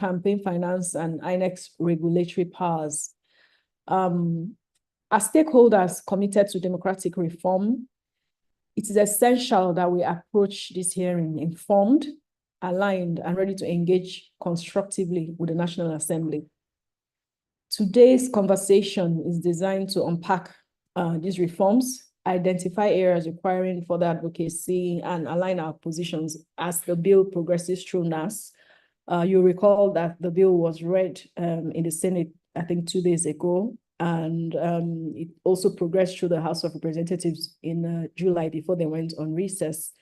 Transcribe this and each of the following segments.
campaign finance and INEC's regulatory powers. As stakeholders committed to democratic reform, it is essential that we approach this hearing informed, aligned, and ready to engage constructively with the National Assembly. Today's conversation is designed to unpack these reforms, identify areas requiring further advocacy, and align our positions as the bill progresses through NAS. You'll recall that the bill was read in the Senate, I think 2 days ago, and it also progressed through the House of Representatives in July before they went on recess.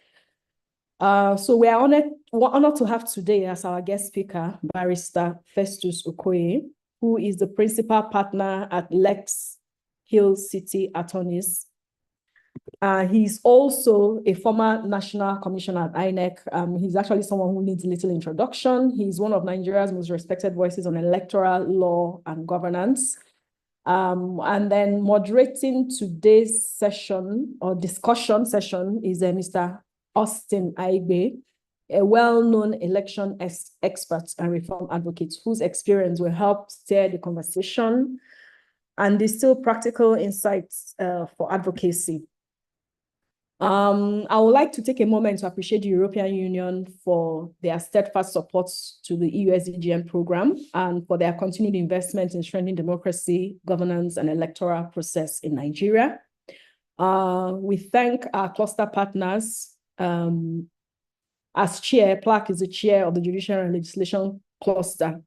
So we're honored to have today as our guest speaker, Barrister Festus Okoye, who is the principal partner at Lex Hill City Attorneys. He's also a former national commissioner at INEC. He's actually someone who needs little introduction. He's one of Nigeria's most respected voices on electoral law and governance. And then moderating today's session or discussion session is Mr. Austin Aigbe, a well-known election expert and reform advocate whose experience will help steer the conversation and distill practical insights for advocacy. I would like to take a moment to appreciate the European Union for their steadfast support to the EU SDGM program and for their continued investment in strengthening democracy, governance, and electoral process in Nigeria. We thank our cluster partners. As chair, Plaque is the chair of the Judicial and Legislation Cluster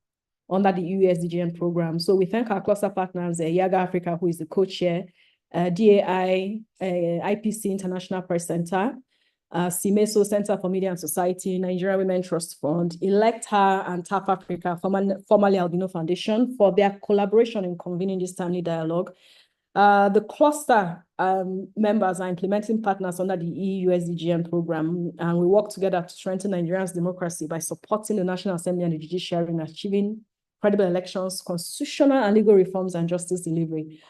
under the EU SDGM program. So we thank our cluster partners, Yaga Africa, who is the co-chair, DAI, IPC International Press Center, CIMESO Center for Media and Society, Nigeria Women Trust Fund, Electoral, and TAP Africa, formerly Albino Foundation, for their collaboration in convening this timely dialogue. The cluster members are implementing partners under the EU SDGM program, and we work together to strengthen Nigeria's democracy by supporting the National Assembly and the judiciary in achieving credible elections, constitutional and legal reforms, and justice delivery.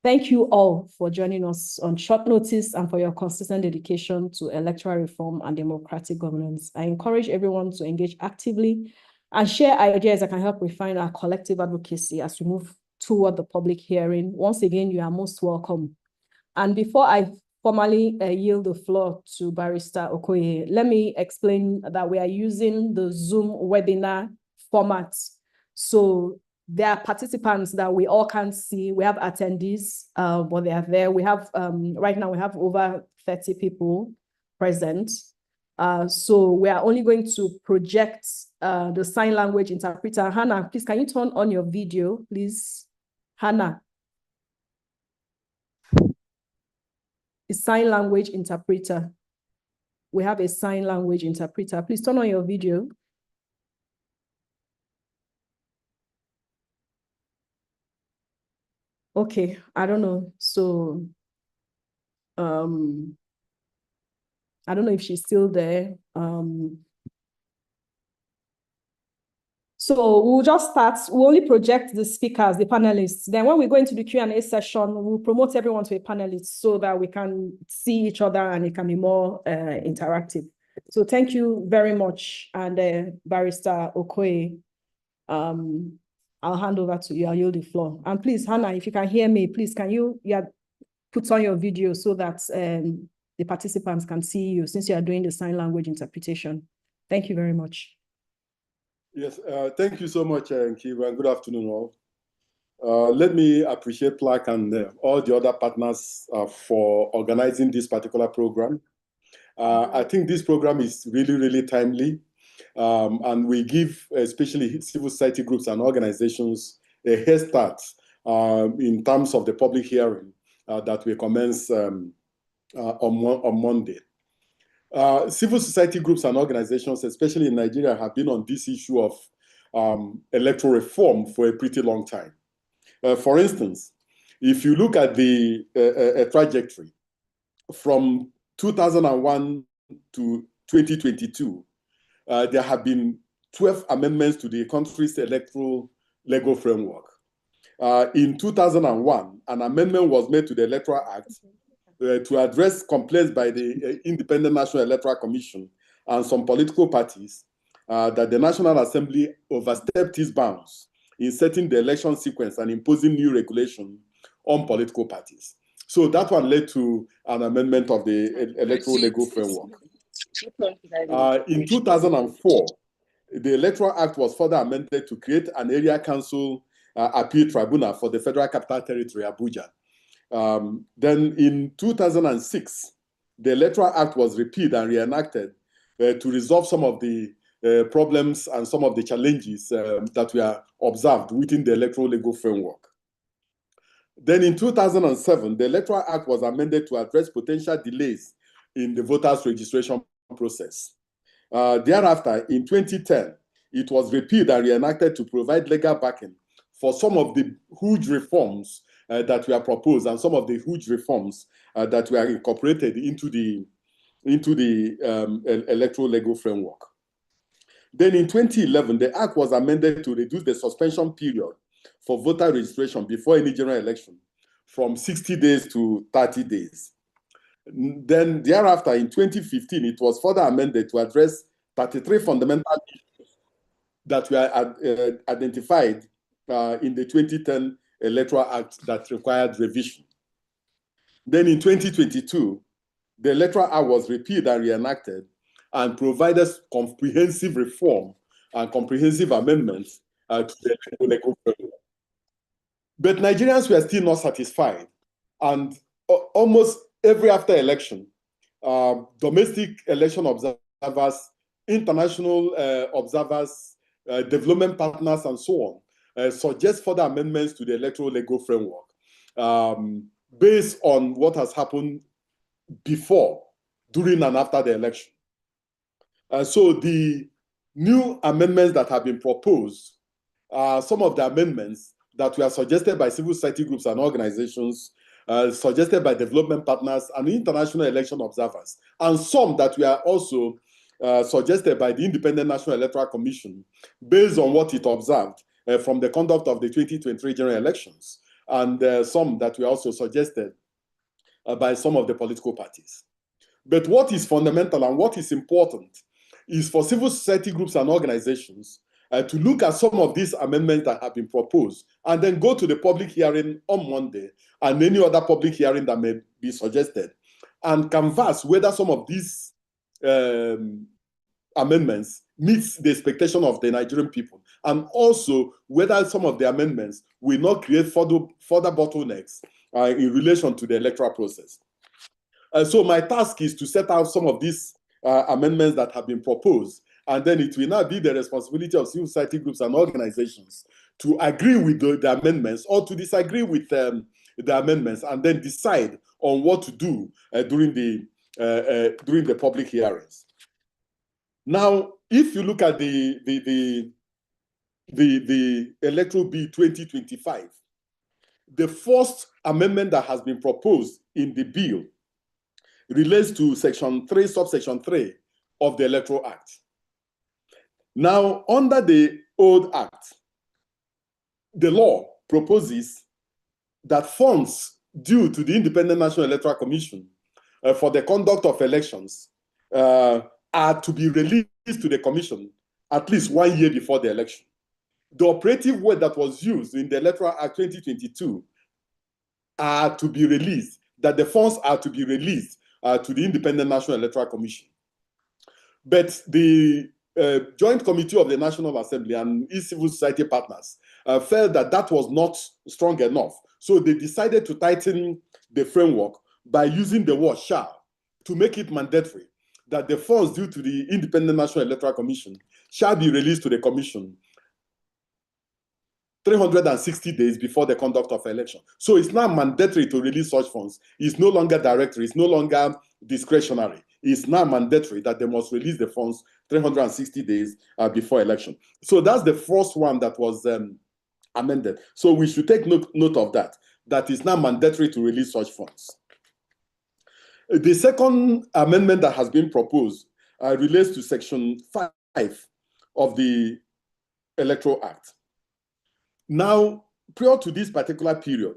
Thank you all for joining us on short notice and for your consistent dedication to electoral reform and democratic governance. I encourage everyone to engage actively and share ideas that can help refine our collective advocacy as we move toward the public hearing. Once again, you are most welcome. And before I formally yield the floor to Barrister Okoye, let me explain that we are using the Zoom webinar format. So there are participants that we all can't see. We have attendees, but they are there. We have, right now, we have over 30 people present. So we are only going to project the sign language interpreter. Hannah, please, can you turn on your video, please? Hannah. A sign language interpreter. We have a sign language interpreter. Please turn on your video. Okay, I don't know. So, I don't know if she's still there. So we'll just start. We'll only project the speakers, the panelists. Then when we go into the Q&A session, we'll promote everyone to a panelist so that we can see each other and it can be more interactive. So thank you very much. And Barrister Okoye, I'll hand over to you. I'll yield the floor. And please, Hannah, if you can hear me, please, can you put on your video so that the participants can see you since you are doing the sign language interpretation. Thank you very much. Yes, thank you so much, Nkiru, and good afternoon all. Let me appreciate Plaque and all the other partners for organizing this particular program. I think this program is really, really timely. And we give especially civil society groups and organizations a head start in terms of the public hearing that will commence on Monday. Civil society groups and organizations, especially in Nigeria, have been on this issue of electoral reform for a pretty long time. For instance, if you look at the trajectory from 2001 to 2022, there have been 12 amendments to the country's electoral legal framework. In 2001, an amendment was made to the Electoral Act to address complaints by the Independent National Electoral Commission and some political parties that the National Assembly overstepped its bounds in setting the election sequence and imposing new regulation on political parties. So that one led to an amendment of the electoral legal framework. In 2004, the Electoral Act was further amended to create an area council appeal tribunal for the Federal Capital Territory, Abuja. Then in 2006, the Electoral Act was repealed and reenacted to resolve some of the problems and some of the challenges that were observed within the electoral legal framework. Then in 2007, the Electoral Act was amended to address potential delays in the voters' registration process. Thereafter, in 2010, it was repealed and reenacted to provide legal backing for some of the huge reforms that were proposed and some of the huge reforms that were incorporated into the electoral legal framework. Then in 2011, the Act was amended to reduce the suspension period for voter registration before any general election from 60 days to 30 days. Then thereafter, in 2015, it was further amended to address 33 fundamental issues that were identified in the 2010 Electoral Act that required revision. Then in 2022, the Electoral Act was repealed and reenacted and provided comprehensive reform and comprehensive amendments to the electoral framework. But Nigerians were still not satisfied, and almost every after election, domestic election observers, international observers, development partners, and so on, suggest further amendments to the electoral legal framework based on what has happened before, during, and after the election. So the new amendments that have been proposed are some of the amendments that were suggested by civil society groups and organizations, suggested by development partners and international election observers, and some that were also suggested by the Independent National Electoral Commission based on what it observed from the conduct of the 2023 general elections, and some that were also suggested by some of the political parties. But what is fundamental and what is important is for civil society groups and organizations to look at some of these amendments that have been proposed and then go to the public hearing on Monday and any other public hearing that may be suggested and canvass whether some of these amendments meets the expectation of the Nigerian people, and also whether some of the amendments will not create further bottlenecks in relation to the electoral process. So my task is to set out some of these amendments that have been proposed, and then it will now be the responsibility of civil society groups and organizations to agree with the amendments or to disagree with the amendments, and then decide on what to do during the public hearings. Now, if you look at the Electoral Bill 2025, the first amendment that has been proposed in the bill relates to Section 3, subsection 3 of the Electoral Act. Now, under the old Act, the law proposes that funds due to the Independent National Electoral Commission for the conduct of elections are to be released to the Commission at least 1 year before the election. The operative word that was used in the Electoral Act 2022 are to be released, that the funds are to be released to the Independent National Electoral Commission. But the Joint Committee of the National Assembly and its civil society partners felt that that was not strong enough. So they decided to tighten the framework by using the word shall to make it mandatory that the funds due to the Independent National Electoral Commission shall be released to the Commission 360 days before the conduct of election. So it's now mandatory to release such funds. It's no longer directory, it's no longer discretionary. It's now mandatory that they must release the funds 360 days before election. So that's the first one that was amended. So we should take note of that, that it's now mandatory to release such funds. The second amendment that has been proposed relates to Section 5 of the Electoral Act. Now, prior to this particular period,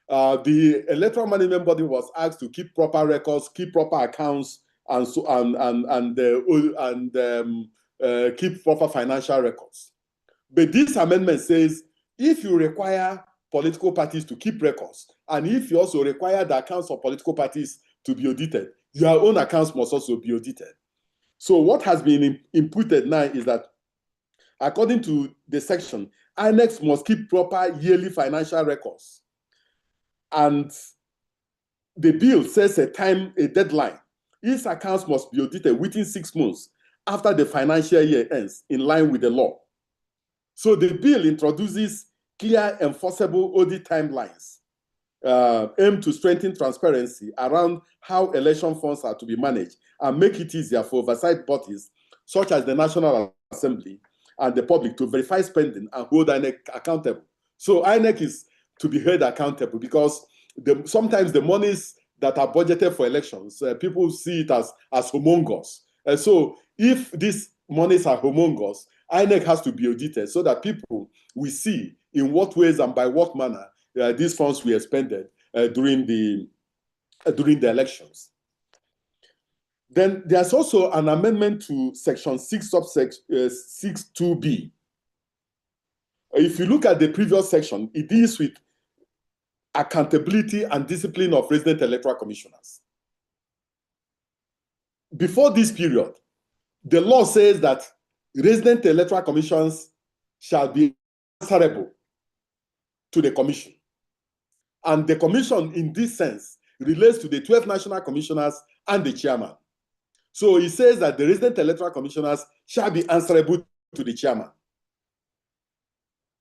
the electoral management body was asked to keep proper records, keep proper accounts, and keep proper financial records. But this amendment says if you require political parties to keep records, and if you also require the accounts of political parties to be audited, your own accounts must also be audited. So what has been inputted now is that according to the section, INEC must keep proper yearly financial records. And the bill says a deadline. Its accounts must be audited within 6 months after the financial year ends, in line with the law. So the bill introduces clear, enforceable audit timelines aimed to strengthen transparency around how election funds are to be managed and make it easier for oversight bodies such as the National Assembly and the public to verify spending and hold INEC accountable. So INEC is to be held accountable because sometimes the monies that are budgeted for elections, people see it as humongous. So if these monies are humongous, INEC has to be audited so that people will see in what ways and by what manner these funds were expended during the elections. Then there's also an amendment to Section 6, subsection 6(2)(b). If you look at the previous section, it deals with accountability and discipline of resident electoral commissioners. Before this period, the law says that resident electoral commissions shall be answerable to the commission. And the commission, in this sense, relates to the 12 national commissioners and the chairman. So it says that the resident electoral commissioners shall be answerable to the chairman.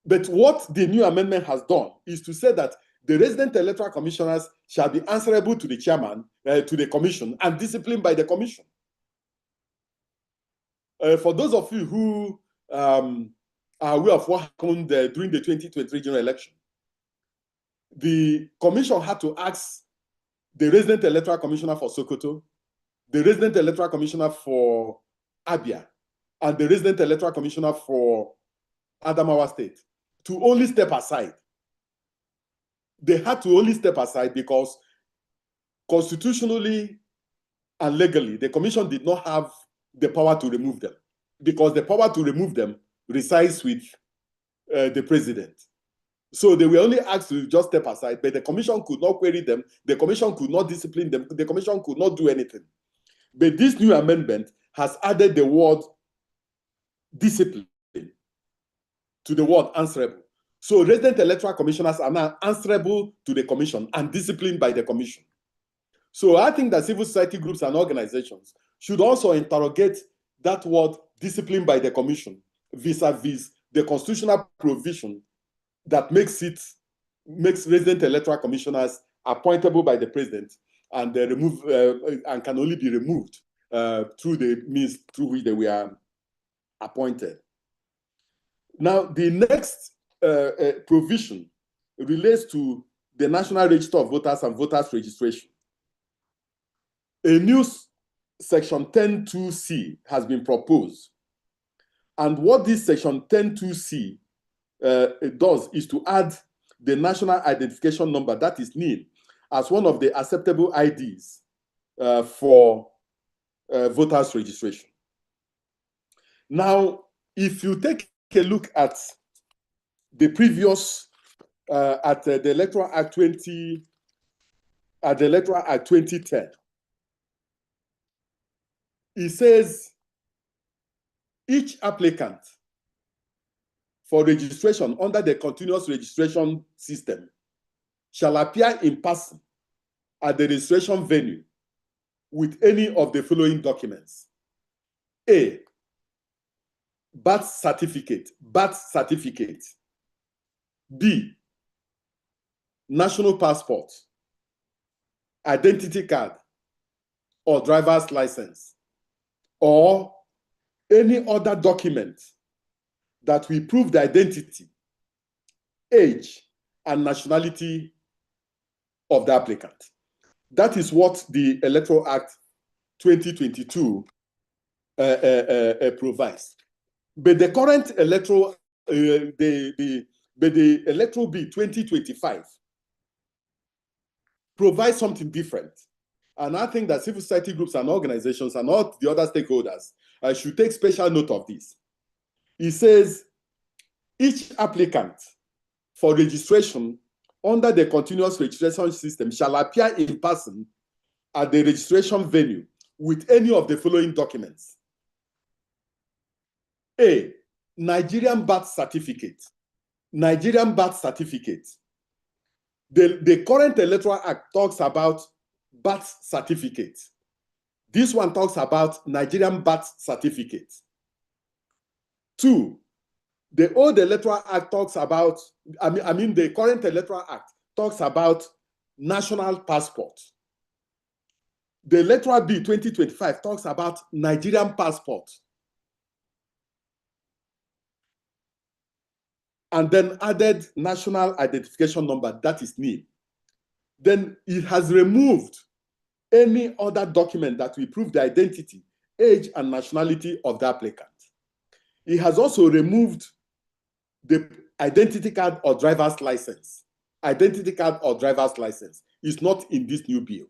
But what the new amendment has done is to say that the resident electoral commissioners shall be answerable to the chairman, to the commission, and disciplined by the commission. For those of you who are aware of what happened during the 2023 general election, the commission had to ask the resident electoral commissioner for Sokoto, the resident electoral commissioner for Abia, and the resident electoral commissioner for Adamawa State to only step aside. They had to only step aside because constitutionally and legally, the commission did not have the power to remove them, because the power to remove them resides with the president. So they were only asked to just step aside, but the commission could not query them, the commission could not discipline them, the commission could not do anything. But this new amendment has added the word discipline to the word answerable. So resident electoral commissioners are now answerable to the commission and disciplined by the commission. So I think that civil society groups and organizations should also interrogate that word disciplined by the commission vis-a-vis the constitutional provision that makes resident electoral commissioners appointable by the president and and can only be removed through the means through which they were appointed. Now, the next provision relates to the National Register of Voters and voters registration. A new section 10(2)(c) has been proposed. And what this section 10(2)(c) does is to add the national identification number, that is NIN, as one of the acceptable IDs for voters registration. Now, if you take a look at the previous, at the Electoral Act 2010, it says each applicant for registration under the continuous registration system shall appear in person at the registration venue with any of the following documents. A, birth certificate. B, national passport, identity card, or driver's license, or any other document that will prove the identity, age, and nationality of the applicant. That is what the Electoral Act 2022 provides. But the current electoral, the Electoral Bill 2025 provides something different. And I think that civil society groups and organizations and all the other stakeholders should take special note of this. It says, each applicant for registration under the continuous registration system shall appear in person at the registration venue with any of the following documents. A, Nigerian birth certificate. Nigerian birth certificate. The current Electoral Act talks about birth certificate. This one talks about Nigerian birth certificate. 2, the old Electoral Act talks about, the current Electoral Act talks about national passport. The Electoral Bill 2025 talks about Nigerian passport. And then added national identification number, that is NIN. Then it has removed any other document that will prove the identity, age, and nationality of the applicant. It has also removed the identity card or driver's license. Identity card or driver's license is not in this new bill.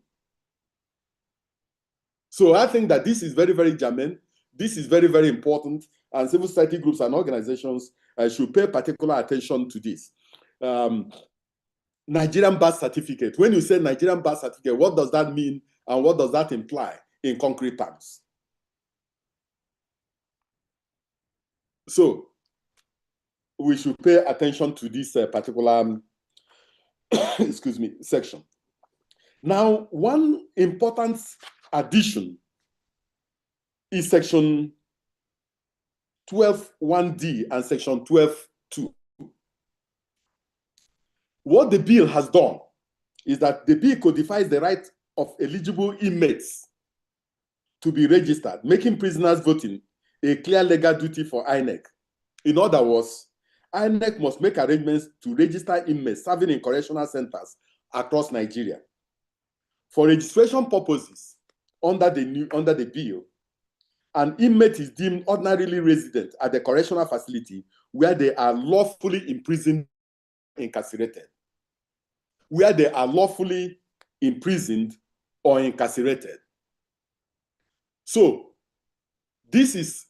So I think that this is very, very germane. This is very, very important, and civil society groups and organizations should pay particular attention to this. Nigerian birth certificate. When you say Nigerian birth certificate, what does that mean and what does that imply in concrete terms? So we should pay attention to this particular excuse me, section. Now, one important addition is section 12.1d and section 12.2. What the bill has done is that the bill codifies the right of eligible inmates to be registered, making prisoners voting a clear legal duty for INEC. In other words, INEC must make arrangements to register inmates serving in correctional centers across Nigeria. For registration purposes, under the bill, an inmate is deemed ordinarily resident at the correctional facility where they are lawfully imprisoned or incarcerated. Where they are lawfully imprisoned or incarcerated. So, this is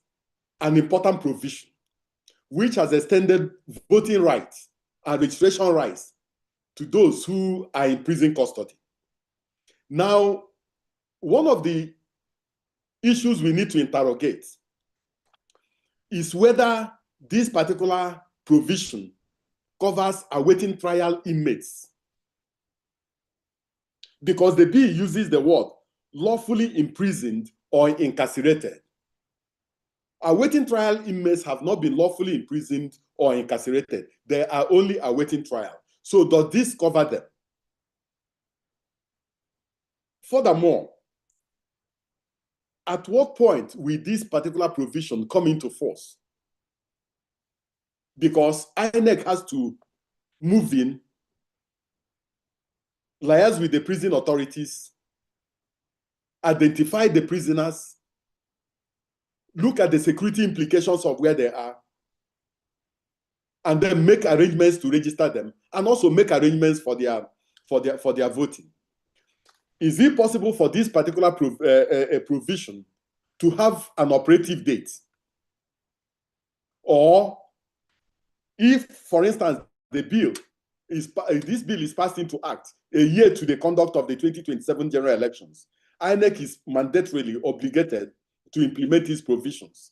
an important provision which has extended voting rights and registration rights to those who are in prison custody. Now, one of the issues we need to interrogate is whether this particular provision covers awaiting trial inmates. Because the bill uses the word lawfully imprisoned or incarcerated. Awaiting trial inmates have not been lawfully imprisoned or incarcerated. They are only awaiting trial. So does this cover them? Furthermore, at what point will this particular provision come into force? Because INEC has to move in, liaise with the prison authorities, identify the prisoners, look at the security implications of where they are, and then make arrangements to register them, and also make arrangements for their voting. Is it possible for this particular provision to have an operative date? Or if, for instance, this bill is passed into act a year to the conduct of the 2027 general elections, INEC is mandatorily obligated to implement these provisions.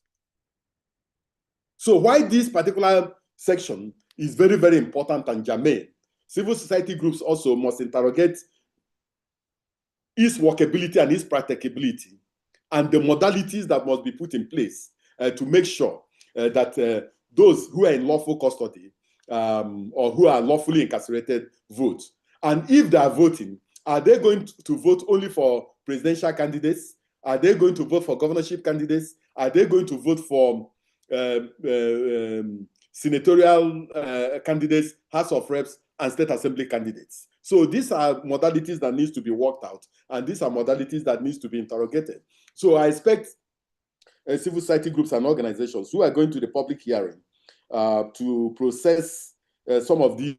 So why this particular section is very, very important and germane, civil society groups also must interrogate its workability and its practicability and the modalities that must be put in place to make sure that those who are in lawful custody or who are lawfully incarcerated vote. And if they are voting, are they going to vote only for presidential candidates? Are they going to vote for governorship candidates? Are they going to vote for senatorial candidates, House of Reps, and State Assembly candidates? So these are modalities that needs to be worked out, and these are modalities that needs to be interrogated. So I expect civil society groups and organizations who are going to the public hearing to process some of these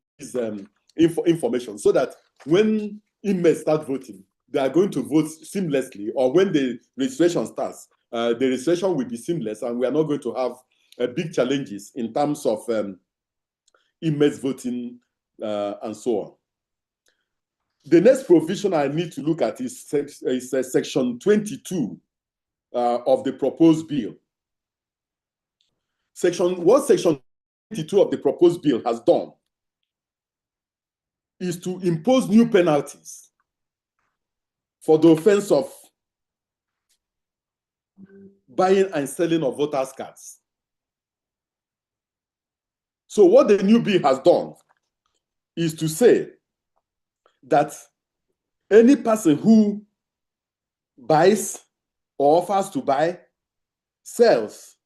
information so that when inmates start voting, they are going to vote seamlessly, or when the registration starts, the registration will be seamless, and we are not going to have big challenges in terms of immense voting and so on. The next provision I need to look at is section 22 of the proposed bill. What section 22 of the proposed bill has done is to impose new penalties for the offense of buying and selling of voters' cards. So what the new bill has done is to say that any person who buys or offers to buy, sells,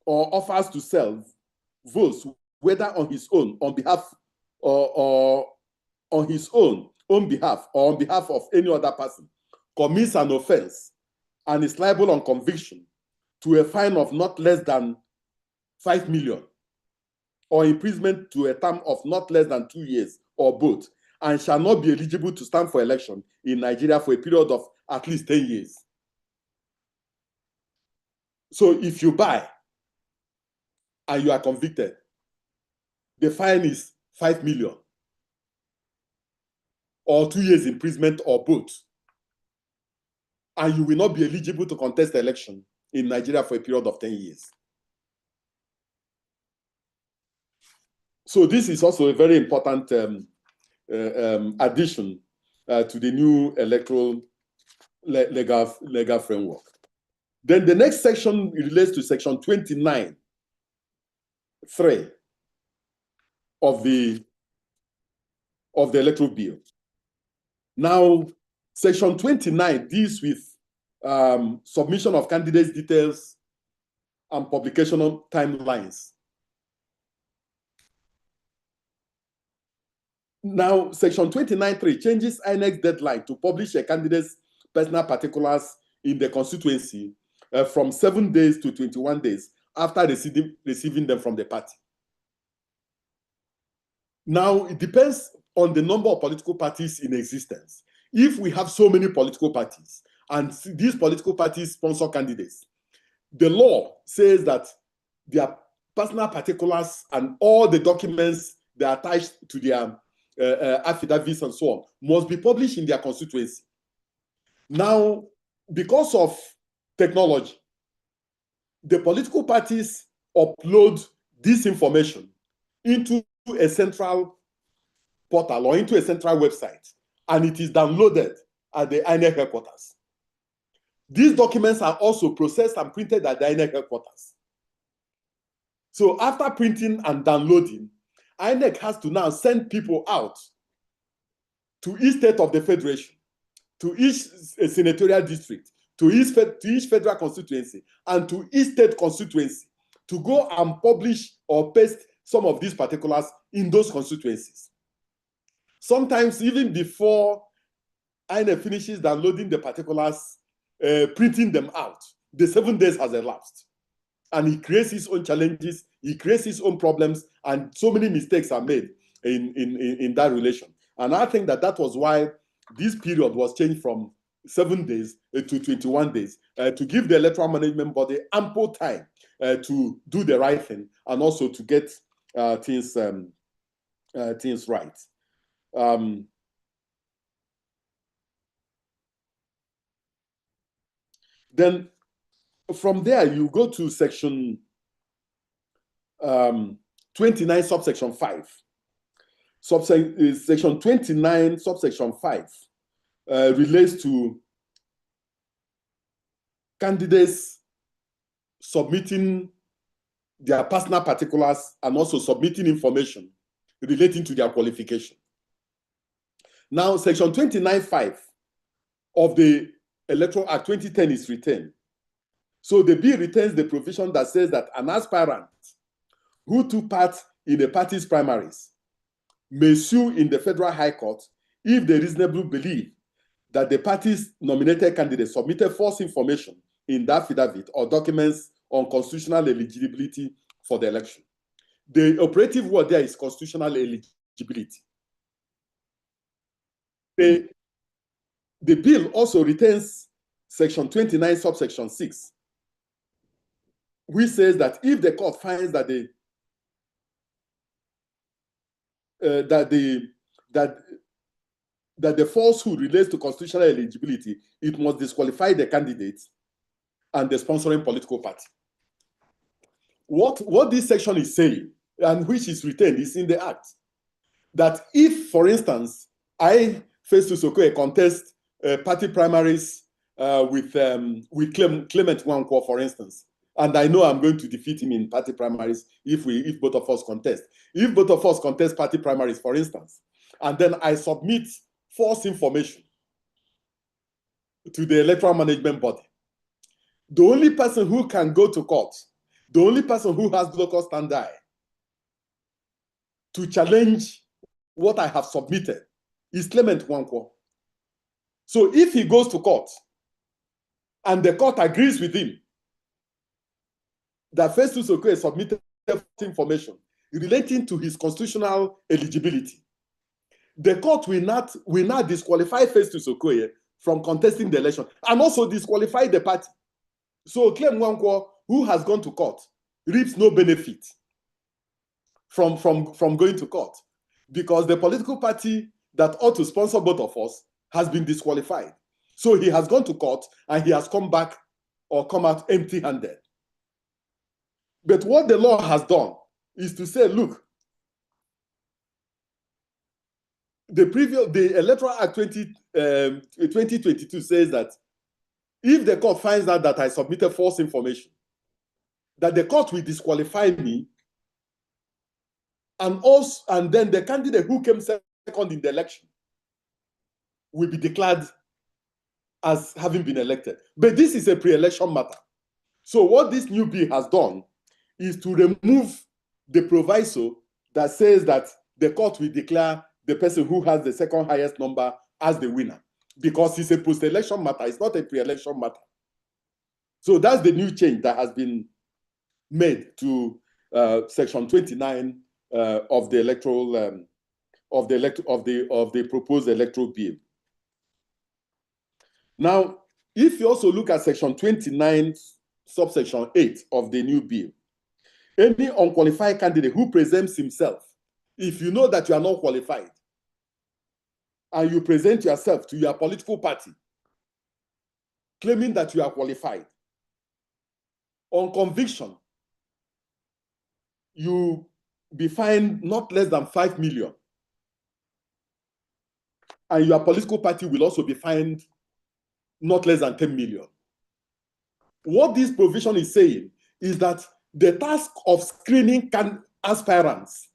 or offers to sell votes, whether on his own, on behalf, or on his own behalf, or on behalf of any other person, commits an offense and is liable on conviction to a fine of not less than 5 million, or imprisonment to a term of not less than 2 years, or both, and shall not be eligible to stand for election in Nigeria for a period of at least 10 years. So if you buy and you are convicted, the fine is 5 million, or 2 years imprisonment, or both, and you will not be eligible to contest the election in Nigeria for a period of 10 years. So this is also a very important addition to the new electoral legal framework. Then the next section relates to section 29(3) of the electoral bill. Now, section 29 deals with submission of candidates' details and publication of timelines. Now, section 29(3) changes INEC's deadline to publish a candidate's personal particulars in the constituency from 7 days to 21 days after receiving them from the party. Now, it depends on the number of political parties in existence. If we have so many political parties, and these political parties sponsor candidates, the law says that their personal particulars and all the documents that are attached to their affidavits and so on must be published in their constituency. Now, because of technology, the political parties upload this information into a central portal or into a central website, and it is downloaded at the INEC headquarters. These documents are also processed and printed at the INEC headquarters. So after printing and downloading, INEC has to now send people out to each state of the federation, to each senatorial district, to each federal constituency, and to each state constituency to go and publish or paste some of these particulars in those constituencies. Sometimes even before INEC finishes downloading the particulars, printing them out, the 7 days has elapsed. And he creates his own challenges, he creates his own problems, and so many mistakes are made in that relation. And I think that was why this period was changed from 7 days to 21 days to give the electoral management body ample time to do the right thing and also to get things right. Then from there, you go to section 29, subsection 5. Section 29, subsection 5 relates to candidates submitting their personal particulars and also submitting information relating to their qualification. Now, section 29(5) of the Electoral Act 2010 is retained. So the bill retains the provision that says that an aspirant who took part in a party's primaries may sue in the Federal High Court if they reasonably believe that the party's nominated candidate submitted false information in the affidavit or documents on constitutional eligibility for the election. The operative word there is constitutional eligibility. the bill also retains Section 29, subsection 6, which says that if the court finds that the falsehood relates to constitutional eligibility, it must disqualify the candidate and the sponsoring political party. What this section is saying, and which is retained, is in the Act, that if, for instance, I, Festus Okoye, contest party primaries with Clement Nwankwo, for instance, and I know I'm going to defeat him in party primaries if both of us contest. If both of us contest party primaries, for instance, and then I submit false information to the electoral management body, the only person who can go to court, the only person who has locus standi to challenge what I have submitted is Clement Nwankwo. So if he goes to court and the court agrees with him that Festus Okoye submitted information relating to his constitutional eligibility, the court will not disqualify Festus Okoye from contesting the election and also disqualify the party. So Clement Nwankwo, who has gone to court, reaps no benefit from going to court, because the political party that ought to sponsor both of us has been disqualified. So he has gone to court and he has come back or come out empty-handed. But what the law has done is to say, look, the Electoral Act 2022 says that if the court finds out that I submitted false information, that the court will disqualify me, and then the candidate who came second in the election will be declared as having been elected. But this is a pre-election matter. So what this new bill has done is to remove the proviso that says that the court will declare the person who has the second highest number as the winner, because it's a post-election matter, it's not a pre-election matter. So that's the new change that has been made to Section 29 of the electoral of the proposed electoral bill. Now, if you also look at Section 29, subsection 8 of the new bill, any unqualified candidate who presents himself, if you know that you are not qualified, and you present yourself to your political party, claiming that you are qualified, on conviction, you be fined not less than 5 million. And your political party will also be fined not less than 10 million. What this provision is saying is that the task of screening aspirants,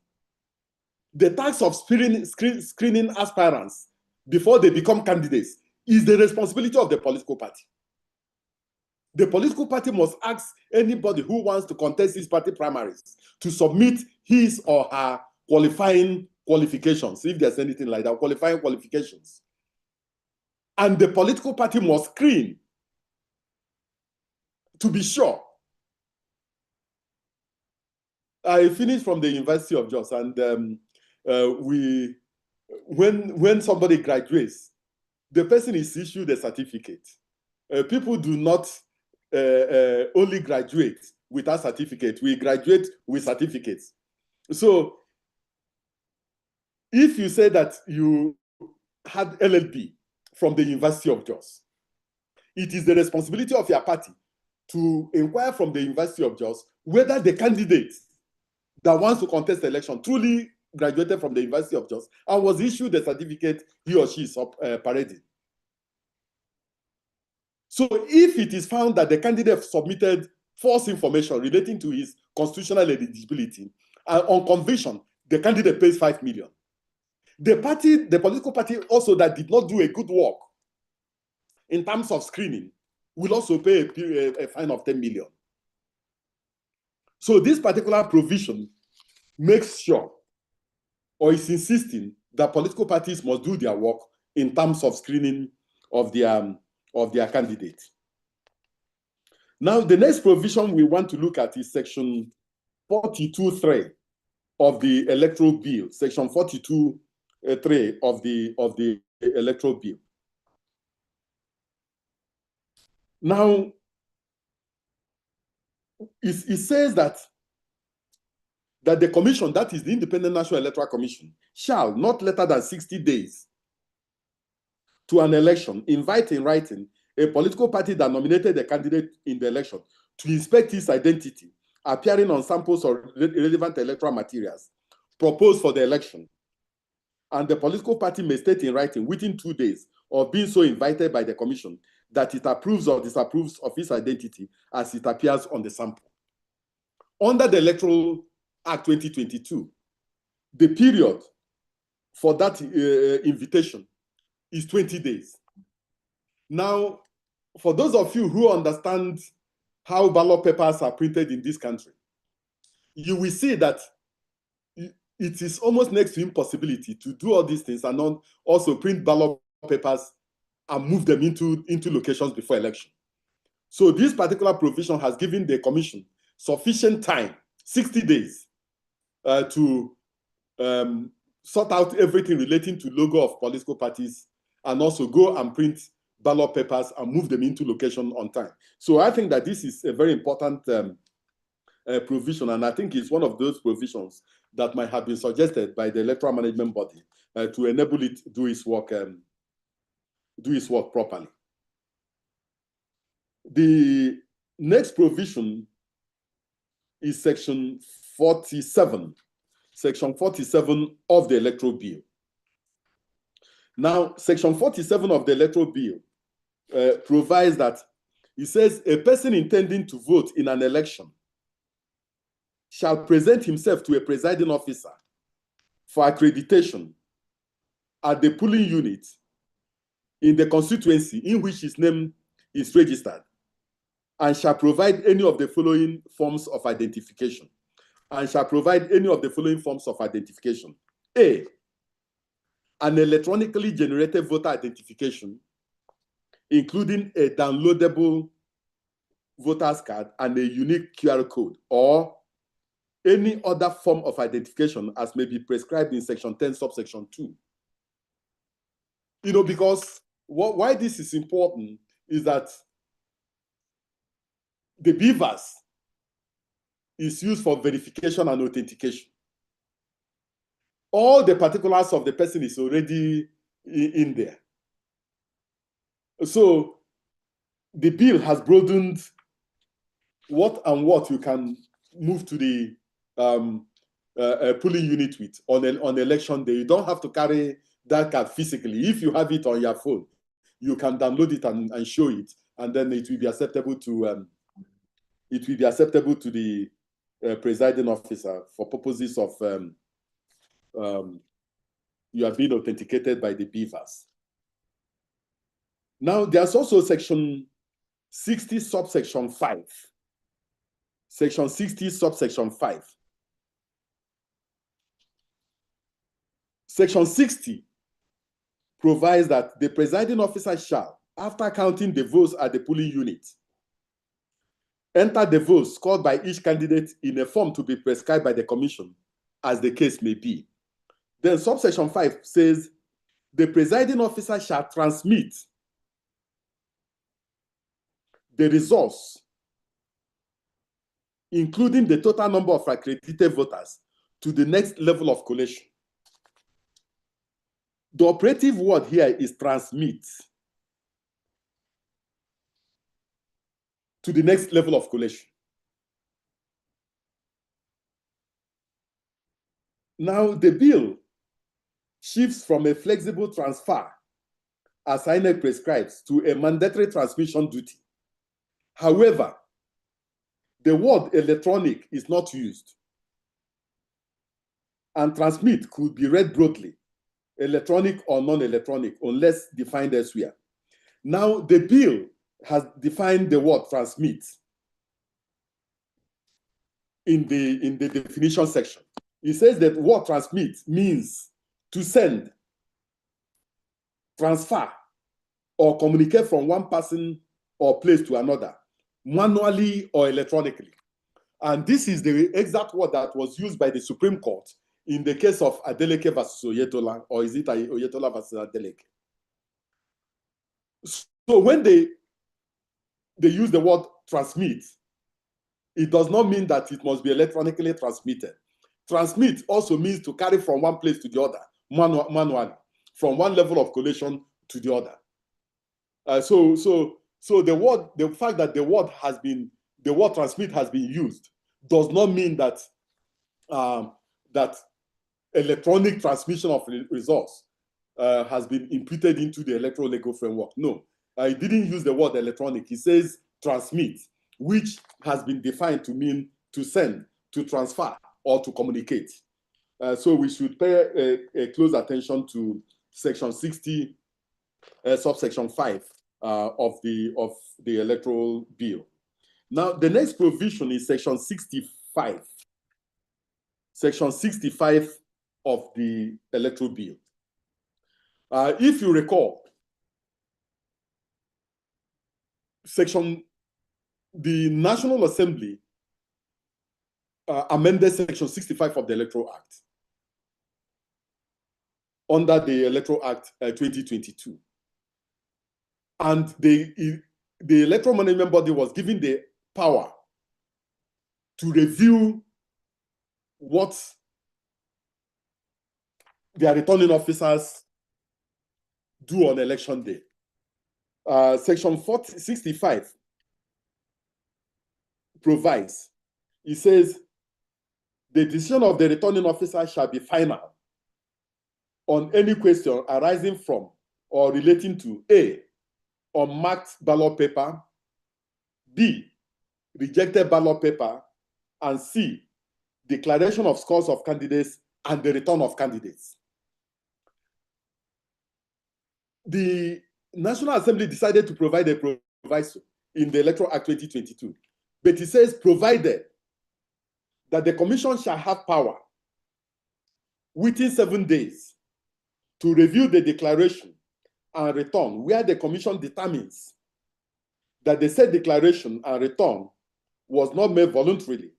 the task of screening aspirants before they become candidates is the responsibility of the political party. The political party must ask anybody who wants to contest his party primaries to submit his or her qualifying qualifications, if there's anything like that, qualifying qualifications. And the political party must screen to be sure. I finished from the University of Jos, and when somebody graduates, the person is issued a certificate. People do not only graduate without certificate. We graduate with certificates. So if you say that you had LLB from the University of Jos, it is the responsibility of your party to inquire from the University of Jos whether the candidate that wants to contest the election truly graduated from the University of Jos and was issued the certificate he or she is parading. So if it is found that the candidate submitted false information relating to his constitutional eligibility, on conviction, the candidate pays 5 million. The political party also that did not do a good work in terms of screening will also pay a fine of 10 million. So this particular provision makes sure, or is insisting, that political parties must do their work in terms of screening of their candidates. Now, the next provision we want to look at is Section 42(3) of the Electoral Bill. Section 42(3) of the Electoral Bill. Now, it says that the commission, that is the Independent National Electoral Commission, shall not later than 60 days to an election invite in writing a political party that nominated a candidate in the election to inspect his identity, appearing on samples of relevant electoral materials proposed for the election. And the political party may state in writing within 2 days of being so invited by the commission that it approves or disapproves of his identity as it appears on the sample. Under the Electoral Act 2022, the period for that invitation is 20 days. Now, for those of you who understand how ballot papers are printed in this country, you will see that it is almost next to impossibility to do all these things and not also print ballot papers and move them into locations before election. So this particular provision has given the commission sufficient time, 60 days, to sort out everything relating to logo of political parties and also go and print ballot papers and move them into location on time. So I think that this is a very important provision, and I think it's one of those provisions that might have been suggested by the electoral management body to enable it to do its work properly. The next provision is section 47 of the Electoral Bill. Now, section 47 of the Electoral Bill provides that it says a person intending to vote in an election shall present himself to a presiding officer for accreditation at the polling unit in the constituency in which his name is registered, and shall provide any of the following forms of identification. And shall provide any of the following forms of identification. A, an electronically generated voter identification, including a downloadable voter's card and a unique QR code, or any other form of identification as may be prescribed in section 10, subsection 2. Because why this is important is that the BVAS is used for verification and authentication. All the particulars of the person is already in there. So the bill has broadened what you can move to the polling unit with on election day. You don't have to carry that card physically. If you have it on your phone, you can download it and show it, and then it will be acceptable to the presiding officer for purposes of you are being authenticated by the BVAS. Now, there's also section 60, subsection 5. Section 60, subsection 5. Section 60 provides that the presiding officer shall, after counting the votes at the polling unit, enter the votes scored by each candidate in a form to be prescribed by the commission, as the case may be. Then subsection 5 says, the presiding officer shall transmit the results, including the total number of accredited voters, to the next level of collation. The operative word here is transmit to the next level of collation. Now, the bill shifts from a flexible transfer, as INEC prescribes, to a mandatory transmission duty. However, the word electronic is not used, and transmit could be read broadly, electronic or non-electronic, unless defined elsewhere. Now, the bill has defined the word transmit in the definition section. It says that word transmit means to send, transfer, or communicate from one person or place to another, manually or electronically. And this is the exact word that was used by the Supreme Court in the case of Adeleke versus Oyetola, or is it Oyetola versus Adeleke? So when the they use the word transmit, it does not mean that it must be electronically transmitted. Transmit also means to carry from one place to the other, manually, from one level of collation to the other. So the fact that the word transmit has been used does not mean that that electronic transmission of results has been imputed into the electoral legal framework. No, it didn't use the word electronic. It says transmit, which has been defined to mean to send, to transfer, or to communicate. So we should pay a close attention to section 60, subsection 5 of the electoral bill. Now, the next provision is section 65. Section 65 of the electoral bill. If you recall, the National Assembly amended section 65 of the Electoral Act under the Electoral Act 2022. And the electoral management body was given the power to review what their returning officers do on election day. Section 65 provides, it says, the decision of the returning officer shall be final on any question arising from or relating to A, unmarked ballot paper, B, rejected ballot paper, and C, declaration of scores of candidates and the return of candidates. The National Assembly decided to provide a proviso in the Electoral Act 2022, but it says provided that the Commission shall have power within 7 days to review the declaration and return where the Commission determines that the said declaration and return was not made voluntarily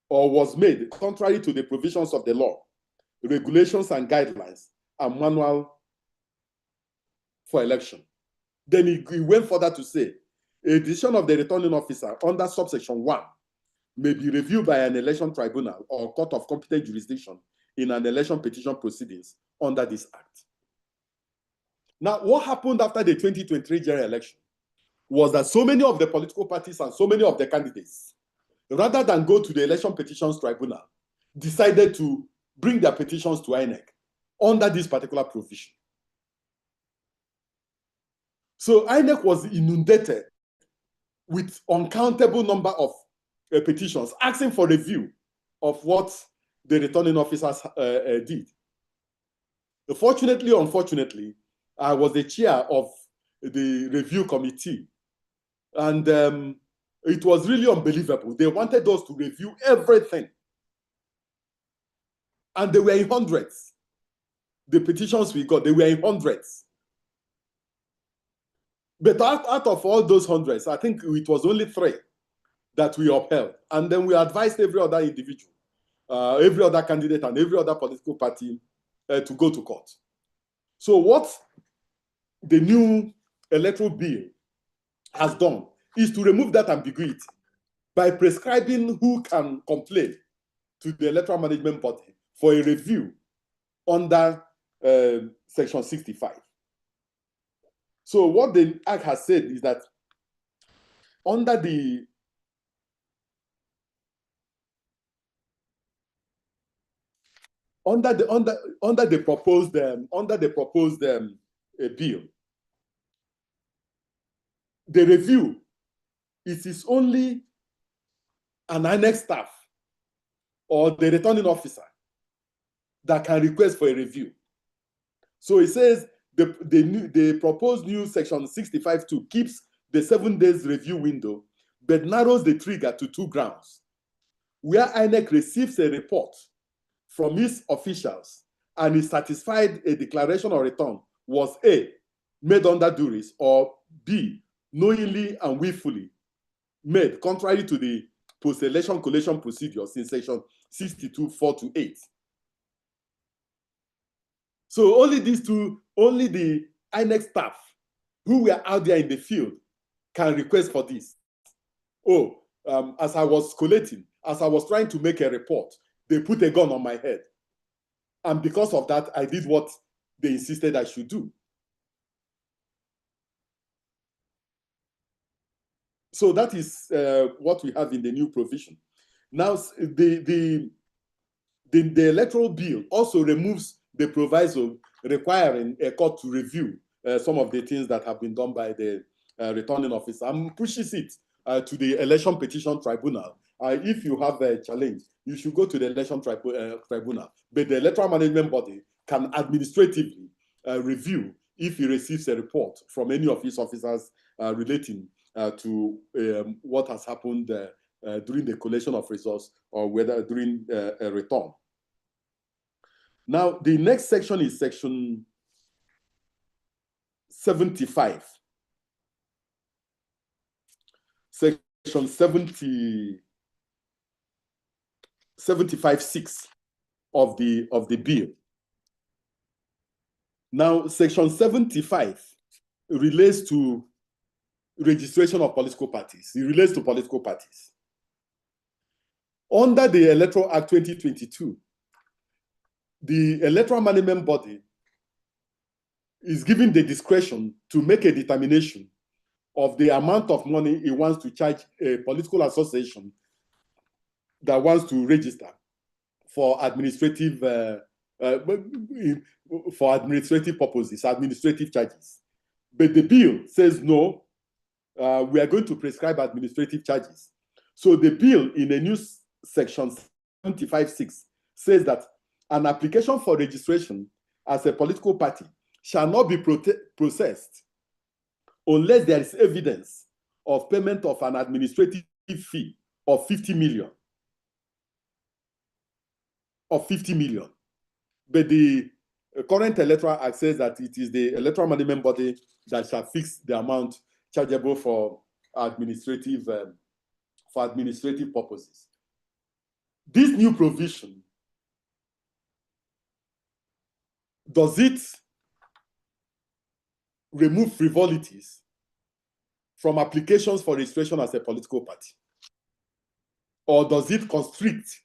or was made contrary to the provisions of the law, regulations and guidelines, and manual for election. Then he went further to say, a decision of the returning officer under subsection 1 may be reviewed by an election tribunal or court of competent jurisdiction in an election petition proceedings under this act. Now, what happened after the 2023 general election was that so many of the political parties and so many of the candidates, rather than go to the election petitions tribunal, decided to bring their petitions to INEC under this particular provision. So INEC was inundated with uncountable number of petitions asking for review of what the returning officers did. Fortunately, unfortunately, I was the chair of the review committee, and it was really unbelievable. They wanted us to review everything, and they were in hundreds. The petitions we got, they were in hundreds. But out of all those hundreds, I think it was only 3 that we upheld. And then we advised every other individual, every other candidate, and every other political party to go to court. So what the new electoral bill has done is to remove that ambiguity by prescribing who can complain to the electoral management body for a review under section 65. So what the Act has said is that under the proposed bill, the review, it is only an INEC staff or the returning officer that can request for a review. So it says the proposed new section 65(2) keeps the 7 days review window, but narrows the trigger to 2 grounds. Where INEC receives a report from its officials and is satisfied a declaration or return was A, made under duress, or B, knowingly and willfully made contrary to the post-election collation procedures in section 62(4)-8. So only these 2, only the INEC staff who were out there in the field can request for this. Oh, as I was collating, as I was trying to make a report, they put a gun on my head. And because of that, I did what they insisted I should do. So that is what we have in the new provision. Now, the electoral bill also removes the proviso requiring a court to review some of the things that have been done by the returning officer and pushes it to the election petition tribunal. If you have a challenge, you should go to the election tribunal. But the electoral management body can administratively review if he receives a report from any of his officers relating to what has happened during the collation of results or whether during a return. Now, the next section is section 75. Section 75(6) of the bill. Now, section 75 relates to registration of political parties. It relates to political parties. Under the Electoral Act 2022, the electoral management body is given the discretion to make a determination of the amount of money it wants to charge a political association that wants to register for administrative purposes, administrative charges. But the bill says no, we are going to prescribe administrative charges. So the bill in a new section 75(6) says that an application for registration as a political party shall not be processed unless there is evidence of payment of an administrative fee of 50 million. But the current Electoral Act says that it is the electoral management body that shall fix the amount chargeable for administrative purposes. This new provision, does it remove frivolities from applications for registration as a political party? Or does it constrict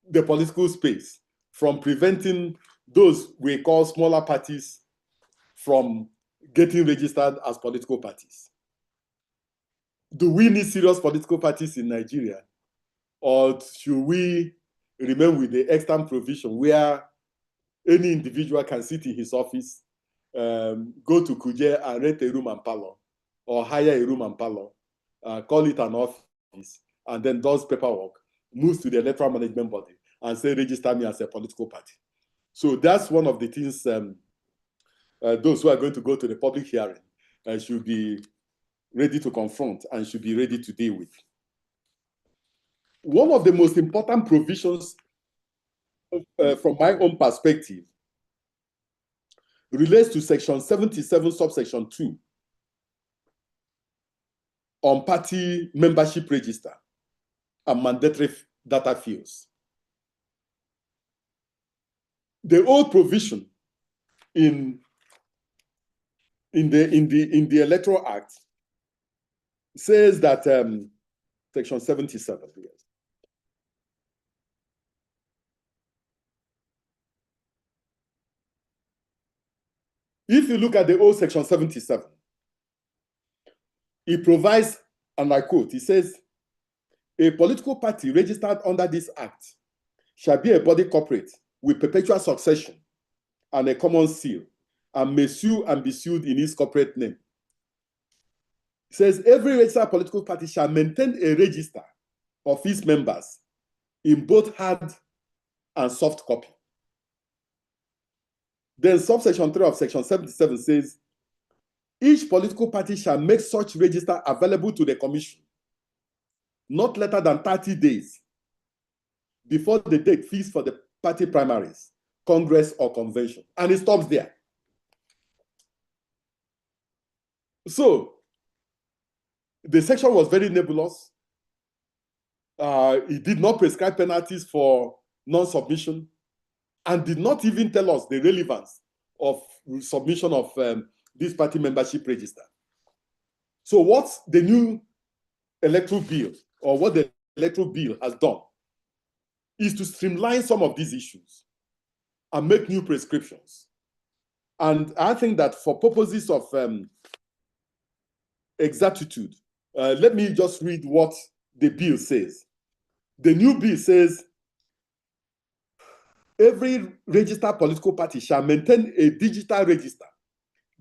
the political space from preventing those we call smaller parties from getting registered as political parties? Do we need serious political parties in Nigeria? Or should we remain with the extant provision where any individual can sit in his office, go to Kuje and rent a room and parlor, or hire a room and parlor, call it an office, and then does paperwork, moves to the electoral management body, and say, register me as a political party? So that's one of the things those who are going to go to the public hearing should be ready to confront and should be ready to deal with. One of the most important provisions from my own perspective relates to section 77, subsection 2 on party membership register and mandatory data fields. The old provision in the Electoral Act says that section 77, yes. If you look at the old section 77, it provides, and I quote, it says, a political party registered under this act shall be a body corporate with perpetual succession and a common seal, and may sue and be sued in its corporate name. It says every registered political party shall maintain a register of its members in both hard and soft copy. Then subsection 3 of section 77 says, each political party shall make such register available to the commission not later than 30 days before the date fixed for the party primaries, congress, or convention. And it stops there. So the section was very nebulous. It did not prescribe penalties for non-submission and did not even tell us the relevance of submission of this party membership register. So what the new electoral bill, or what the electoral bill has done, is to streamline some of these issues and make new prescriptions. And I think that for purposes of exactitude, let me just read what the bill says. The new bill says, every registered political party shall maintain a digital register.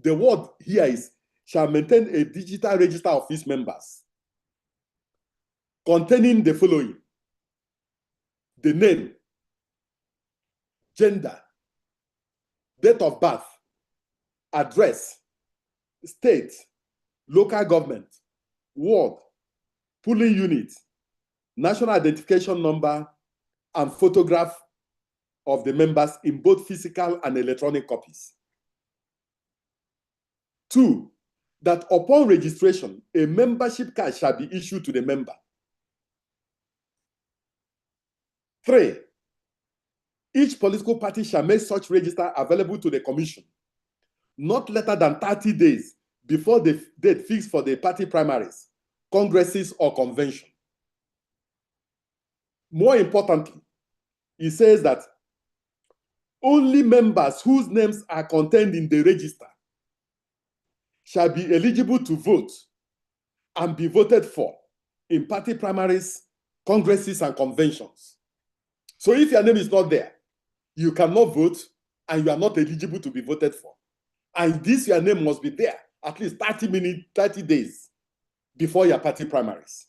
The word here is shall maintain a digital register of its members containing the following: the name, gender, date of birth, address, state, local government, ward, polling unit, national identification number, and photograph of the members in both physical and electronic copies. 2, that upon registration, a membership card shall be issued to the member. 3, each political party shall make such register available to the commission not later than 30 days before the date fixed for the party primaries, congresses, or convention. More importantly, it says that only members whose names are contained in the register shall be eligible to vote and be voted for in party primaries, congresses, and conventions. So if your name is not there, you cannot vote and you are not eligible to be voted for. And this, your name must be there at least 30 days before your party primaries.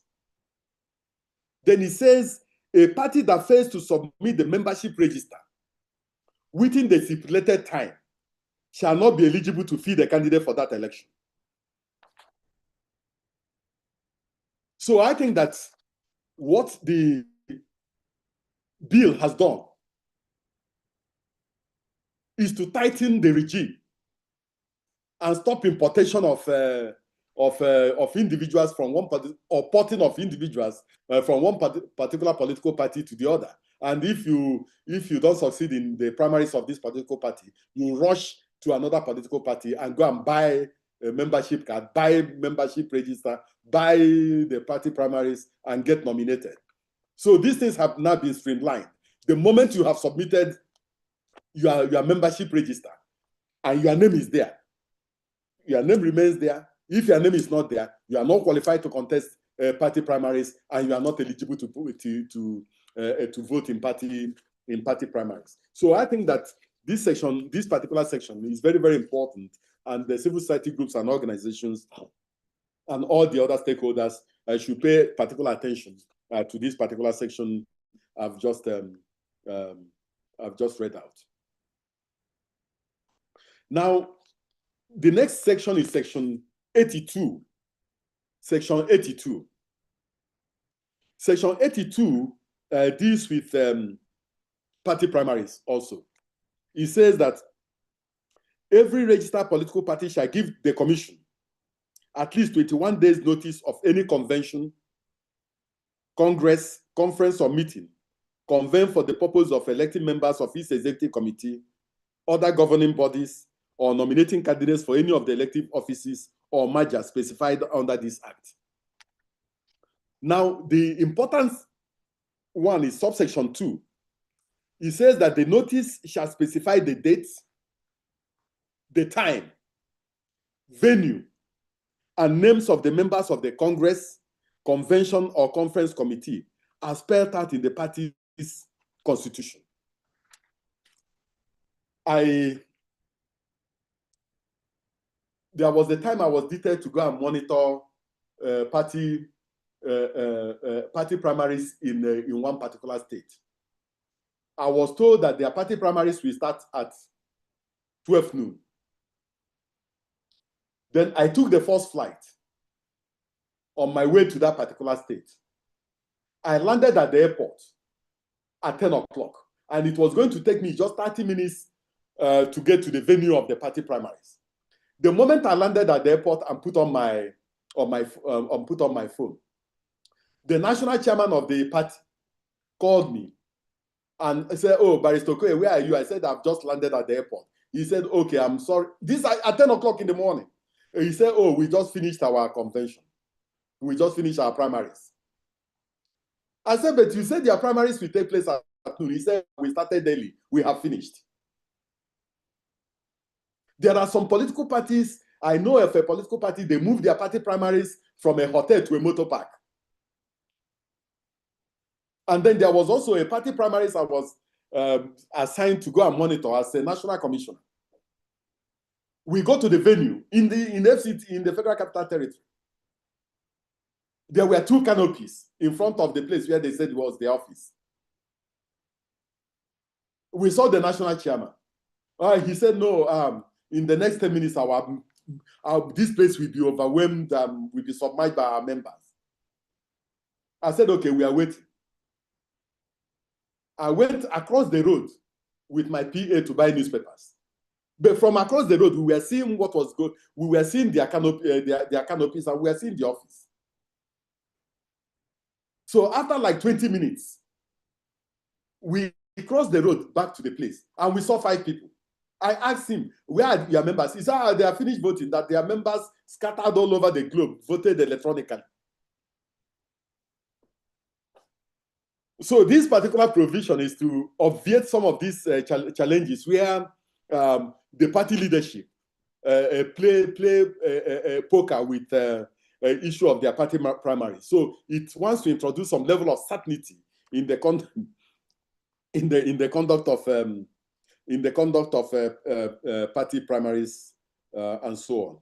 Then it says, a party that fails to submit the membership register within the stipulated time shall not be eligible to field a candidate for that election. So I think that what the bill has done is to tighten the regime and stop importation of individuals from one party, or porting of individuals from one particular political party to the other. And if you don't succeed in the primaries of this political party, you rush to another political party and go and buy a membership card, buy membership register, buy the party primaries, and get nominated. So these things have now been streamlined. The moment you have submitted your membership register and your name is there, your name remains there. If your name is not there, you are not qualified to contest party primaries, and you are not eligible to vote in party primaries. So I think that this particular section is very, very important, and the civil society groups and organizations and all the other stakeholders should pay particular attention to this particular section I've just read out. Now, the next section is section 82. Section 82. Section 82 deals with party primaries also. It says that every registered political party shall give the commission at least 21 days notice of any convention, congress, conference, or meeting convened for the purpose of electing members of its executive committee, other governing bodies, or nominating candidates for any of the elective offices or mergers specified under this act. Now, the important one is subsection 2. It says that the notice shall specify the date, the time, venue, and names of the members of the Congress, convention, or conference committee as spelled out in the party's constitution. There was a time I was detailed to go and monitor party primaries in one particular state. I was told that their party primaries will start at 12 noon. Then I took the first flight on my way to that particular state. I landed at the airport at 10 o'clock, and it was going to take me just 30 minutes to get to the venue of the party primaries. The moment I landed at the airport and put on my phone, the national chairman of the party called me and said, "Oh, Barrister Okoye, where are you?" I said, "I've just landed at the airport." He said, "Okay, I'm sorry." This at 10 o'clock in the morning. He said, oh, we just finished our convention. We just finished our primaries. I said, but you said your primaries will take place at noon. He said, we started early. We have finished. There are some political parties, I know of a political party, they moved their party primaries from a hotel to a motor park. And then there was also a party primaries I was assigned to go and monitor as a national commissioner. We go to the venue in the FCT, in the Federal Capital Territory. There were 2 canopies in front of the place where they said it was the office. We saw the national chairman. He said, no, in the next 10 minutes, this place will be overwhelmed, will be submerged by our members. I said, okay, we are waiting. I went across the road with my PA to buy newspapers. But from across the road, we were seeing what was good. We were seeing their canopies, and we were seeing the office. So after like 20 minutes, we crossed the road back to the place, and we saw 5 people. I asked him, where are your members? He said, they are finished voting, that their members scattered all over the globe, voted electronically. So this particular provision is to obviate some of these challenges where the party leadership play poker with issue of their party primary. So it wants to introduce some level of certainty in the conduct of party primaries and so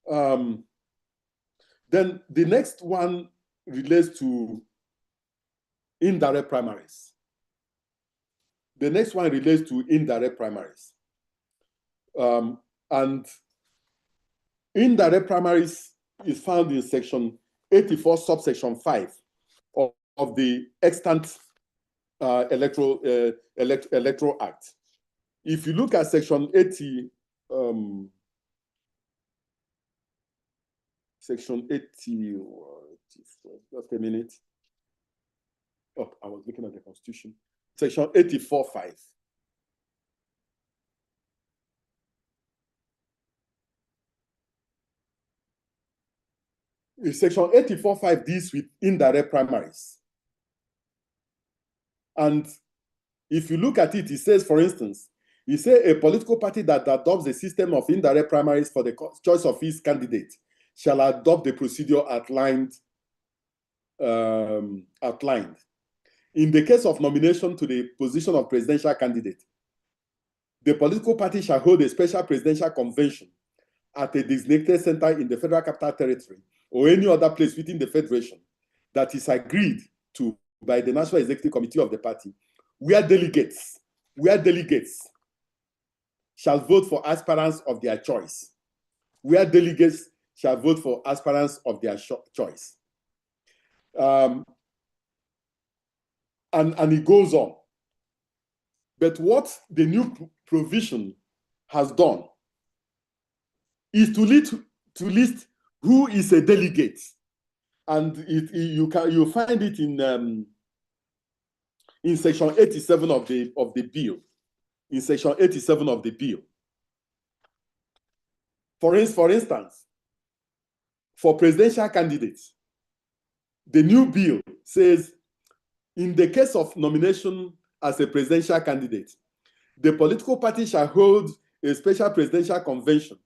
on. Then the next one relates to indirect primaries. The next one relates to indirect primaries. And indirect primaries is found in section 84, subsection 5 of the extant Electoral Act. If you look at section 80, section 80, just a minute. Oh, I was looking at the Constitution. Section 84.5. Section 84.5 deals with indirect primaries. And if you look at it, it says, for instance, it says a political party that adopts a system of indirect primaries for the choice of its candidate shall adopt the procedure outlined. In the case of nomination to the position of presidential candidate, the political party shall hold a special presidential convention at a designated center in the Federal Capital Territory or any other place within the Federation that is agreed to by the National Executive Committee of the party, where delegates shall vote for aspirants of their choice. Where delegates shall vote for aspirants of their choice. And it goes on. But what the new provision has done is to list who is a delegate. And you find it in section 87 of the bill. In section 87 of the bill. For instance, for presidential candidates, the new bill says, in the case of nomination as a presidential candidate, the political party shall hold a special presidential convention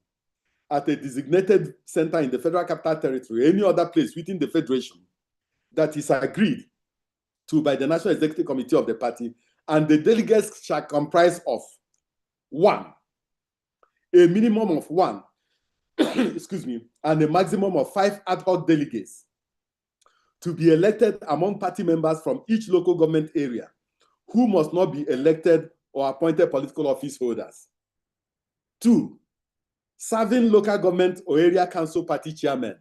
at a designated center in the Federal Capital Territory, any other place within the Federation that is agreed to by the National Executive Committee of the party, and the delegates shall comprise of 1, a minimum of 1, excuse me, and a maximum of 5 ad hoc delegates to be elected among party members from each local government area, who must not be elected or appointed political office holders. 2, serving local government or area council party chairmen.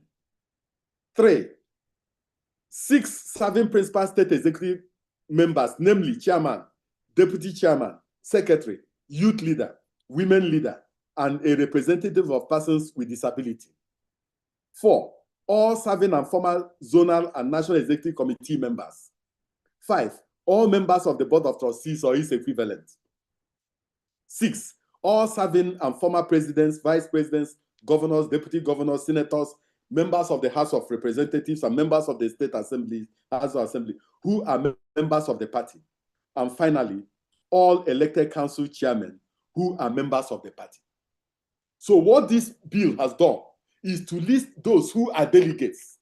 3, 6 serving principal state executive members, namely chairman, deputy chairman, secretary, youth leader, women leader, and a representative of persons with disability. 4, all serving and former zonal and national executive committee members. 5, all members of the board of trustees or its equivalent. 6, all serving and former presidents, vice presidents, governors, deputy governors, senators, members of the House of Representatives, and members of the State Assembly, House of Assembly, who are members of the party. And finally, all elected council chairmen who are members of the party. So what this bill has done is to list those who are delegates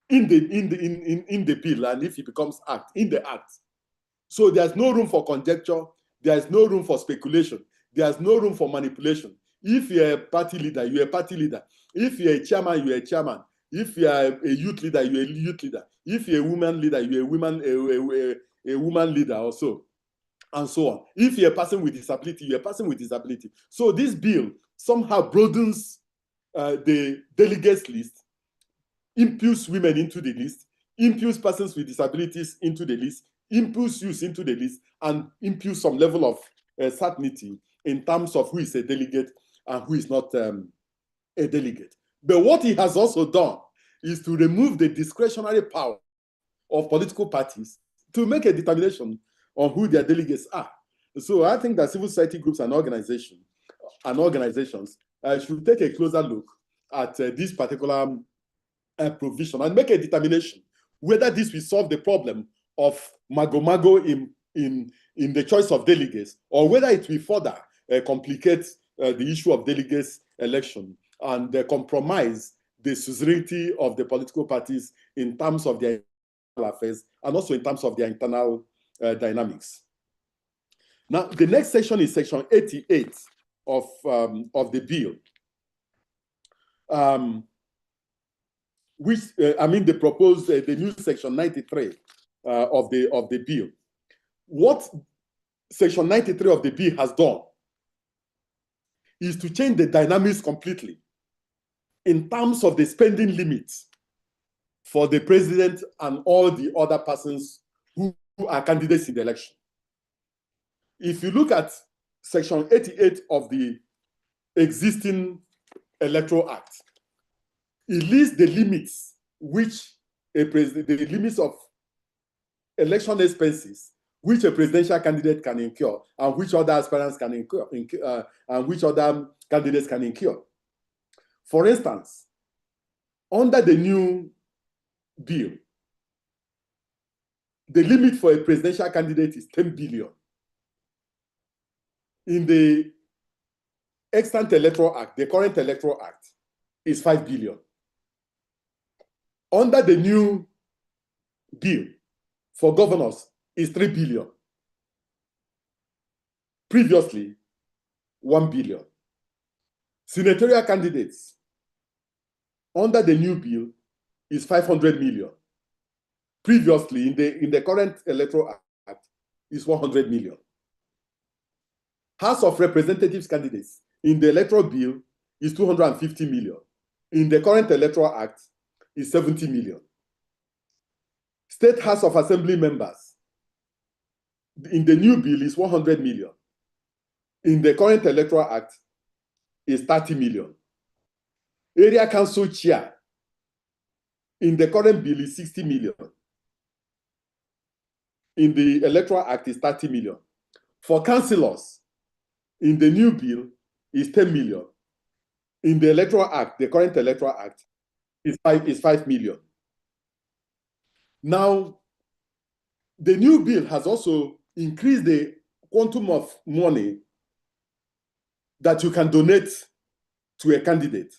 in the bill, and if it becomes act, in the act. So there's no room for conjecture, there's no room for speculation, there's no room for manipulation. If you're a party leader, you're a party leader. If you're a chairman, you're a chairman. If you're a youth leader, you're a youth leader. If you're a woman leader, you're a woman leader also, and so on. If you're a person with disability, you're a person with disability. So this bill somehow broadens the delegates list, imputes women into the list, imputes persons with disabilities into the list, imputes youth into the list, and imputes some level of certainty in terms of who is a delegate and who is not a delegate. But what he has also done is to remove the discretionary power of political parties to make a determination on who their delegates are. So I think that civil society groups and organizations should take a closer look at this particular provision and make a determination whether this will solve the problem of mago-mago in the choice of delegates, or whether it will further complicate the issue of delegates election and compromise the suzerainty of the political parties in terms of their affairs and also in terms of their internal dynamics. Now, the next section is section 88 of the bill, which the proposed the new section 93 of the bill. What section 93 of the bill has done is to change the dynamics completely in terms of the spending limits for the president and all the other persons who are candidates in the election. If you look at section 88 of the existing Electoral Act, it lists the limits which the limits of election expenses which a presidential candidate can incur and which other aspirants can incur, and which other candidates can incur. For instance, under the new bill, the limit for a presidential candidate is 10 billion. In the extant Electoral Act, the current Electoral Act, is 5 billion. Under the new bill for governors is 3 billion. Previously, 1 billion. Senatorial candidates under the new bill is 500 million. Previously, in the current Electoral Act, is 100 million. House of Representatives candidates in the electoral bill is 250 million. In the current Electoral Act is 70 million. State House of Assembly members in the new bill is 100 million. In the current Electoral Act is 30 million. Area Council chair in the current bill is 60 million. In the Electoral Act is 30 million. For councillors, in the new bill is 10 million. In the Electoral Act, the current Electoral Act is 5 million. Now, the new bill has also increased the quantum of money that you can donate to a candidate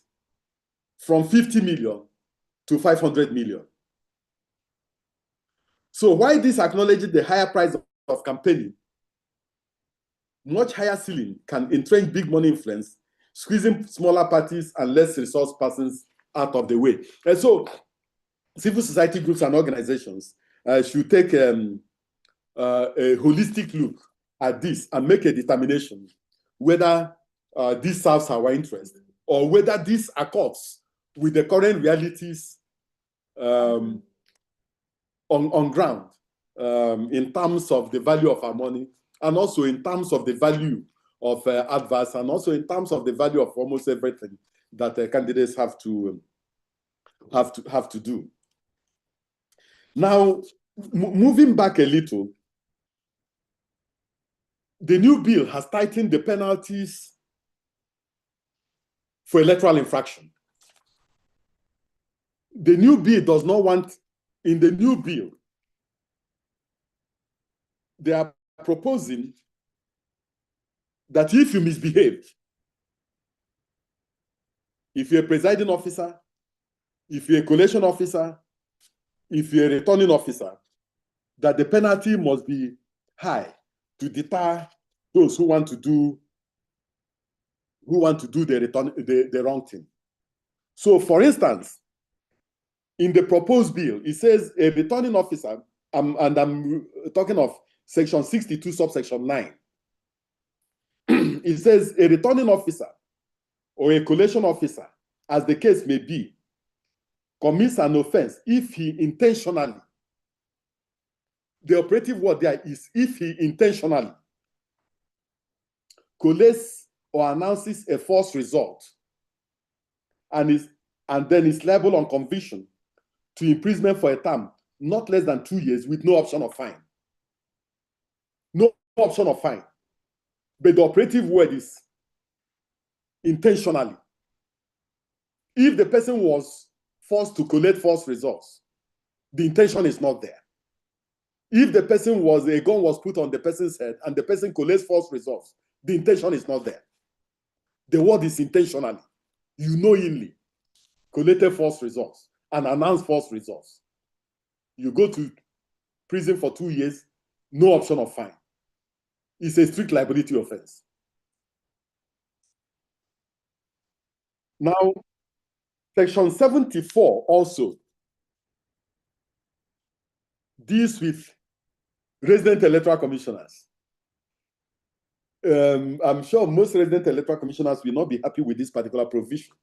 from 50 million to 500 million. So while this acknowledges the higher price of campaigning, much higher ceiling can entrench big money influence, squeezing smaller parties and less resourced persons out of the way. And so civil society groups and organizations should take a holistic look at this and make a determination whether this serves our interest or whether this accords with the current realities on ground in terms of the value of our money, and also in terms of the value of adverts, and also in terms of the value of almost everything that candidates have to do. Now, moving back a little, the new bill has tightened the penalties for electoral infraction. The new bill does not want, in the new bill, they are proposing that if you misbehave, if you're a presiding officer, if you're a collation officer, if you're a returning officer, that the penalty must be high to deter those who want to do the wrong thing. So, for instance, in the proposed bill, it says a returning officer, and I'm talking of section 62, subsection 9. It says a returning officer or a collation officer, as the case may be, commits an offense if he intentionally, the operative word there is if he intentionally collates or announces a false result and then is liable on conviction to imprisonment for a term not less than 2 years with no option of fine. No option of fine. But the operative word is intentionally. If the person was forced to collate false results, the intention is not there. If the person a gun was put on the person's head and the person collates false results, the intention is not there. The word is intentionally. You knowingly collated false results and announced false results. You go to prison for 2 years, no option of fine. It's a strict liability offense. Now, section 74 also deals with resident electoral commissioners. I'm sure most resident electoral commissioners will not be happy with this particular provision.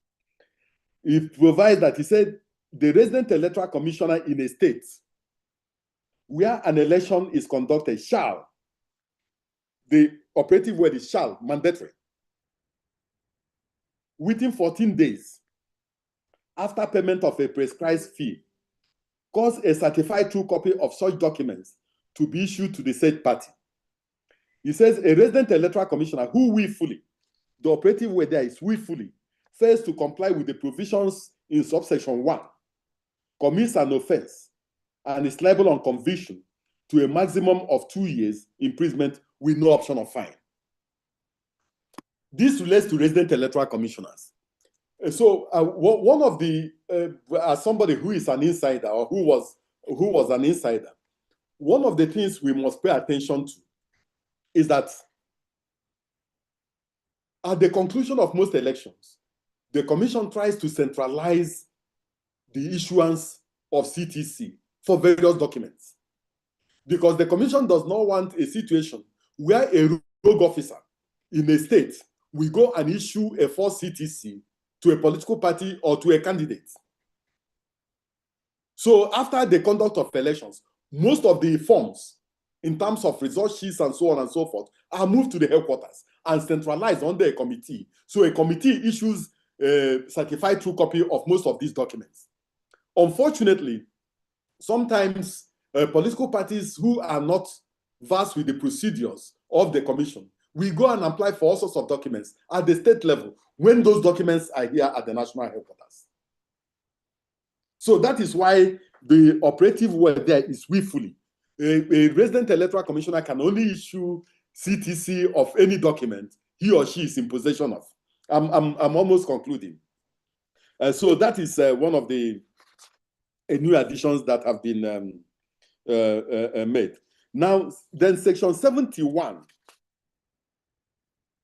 It provides that, he said, the resident electoral commissioner in a state where an election is conducted shall, the operative word is shall, mandatory, within 14 days after payment of a prescribed fee, cause a certified true copy of such documents to be issued to the said party. He says a resident electoral commissioner who willfully, the operative word there is willfully, fails to comply with the provisions in subsection 1, commits an offense, and is liable on conviction to a maximum of 2 years imprisonment with no option of fine. This relates to resident electoral commissioners. So one of the, as somebody who is an insider or who was an insider, one of the things we must pay attention to is that at the conclusion of most elections, the commission tries to centralize the issuance of CTC for various documents, because the commission does not want a situation where a rogue officer in a state will go and issue a false CTC to a political party or to a candidate. So after the conduct of elections, most of the forms in terms of result sheets and so on and so forth are moved to the headquarters and centralized under a committee. So a committee issues a certified true copy of most of these documents. Unfortunately, sometimes political parties who are not versed with the procedures of the commission, we go and apply for all sorts of documents at the state level when those documents are here at the national headquarters. So that is why the operative word there is willfully. A resident electoral commissioner can only issue CTC of any document he or she is in possession of. I'm almost concluding. So that is one of the new additions that have been made. Now, then section 71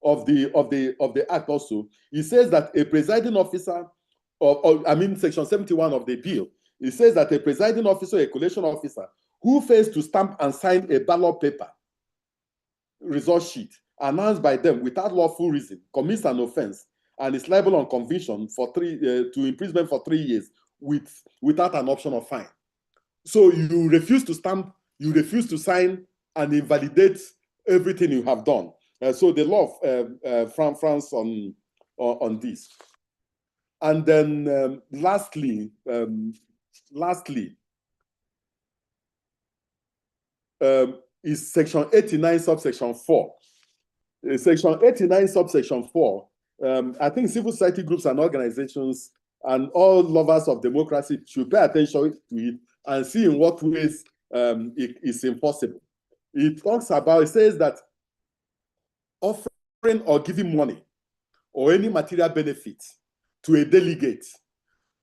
of the act also, it says that a presiding officer, section 71 of the bill, it says that a presiding officer, a collation officer, who fails to stamp and sign a ballot paper result sheet announced by them without lawful reason commits an offense and is liable on conviction for to imprisonment for 3 years without an option of fine. So you refuse to stamp, you refuse to sign, and invalidate everything you have done. So the law of France on this. And then lastly, is section 89, subsection 4. Section 89, subsection 4, I think civil society groups and organizations and all lovers of democracy should pay attention to it and see in what ways it is enforceable. It talks about, it says that offering or giving money or any material benefit to a delegate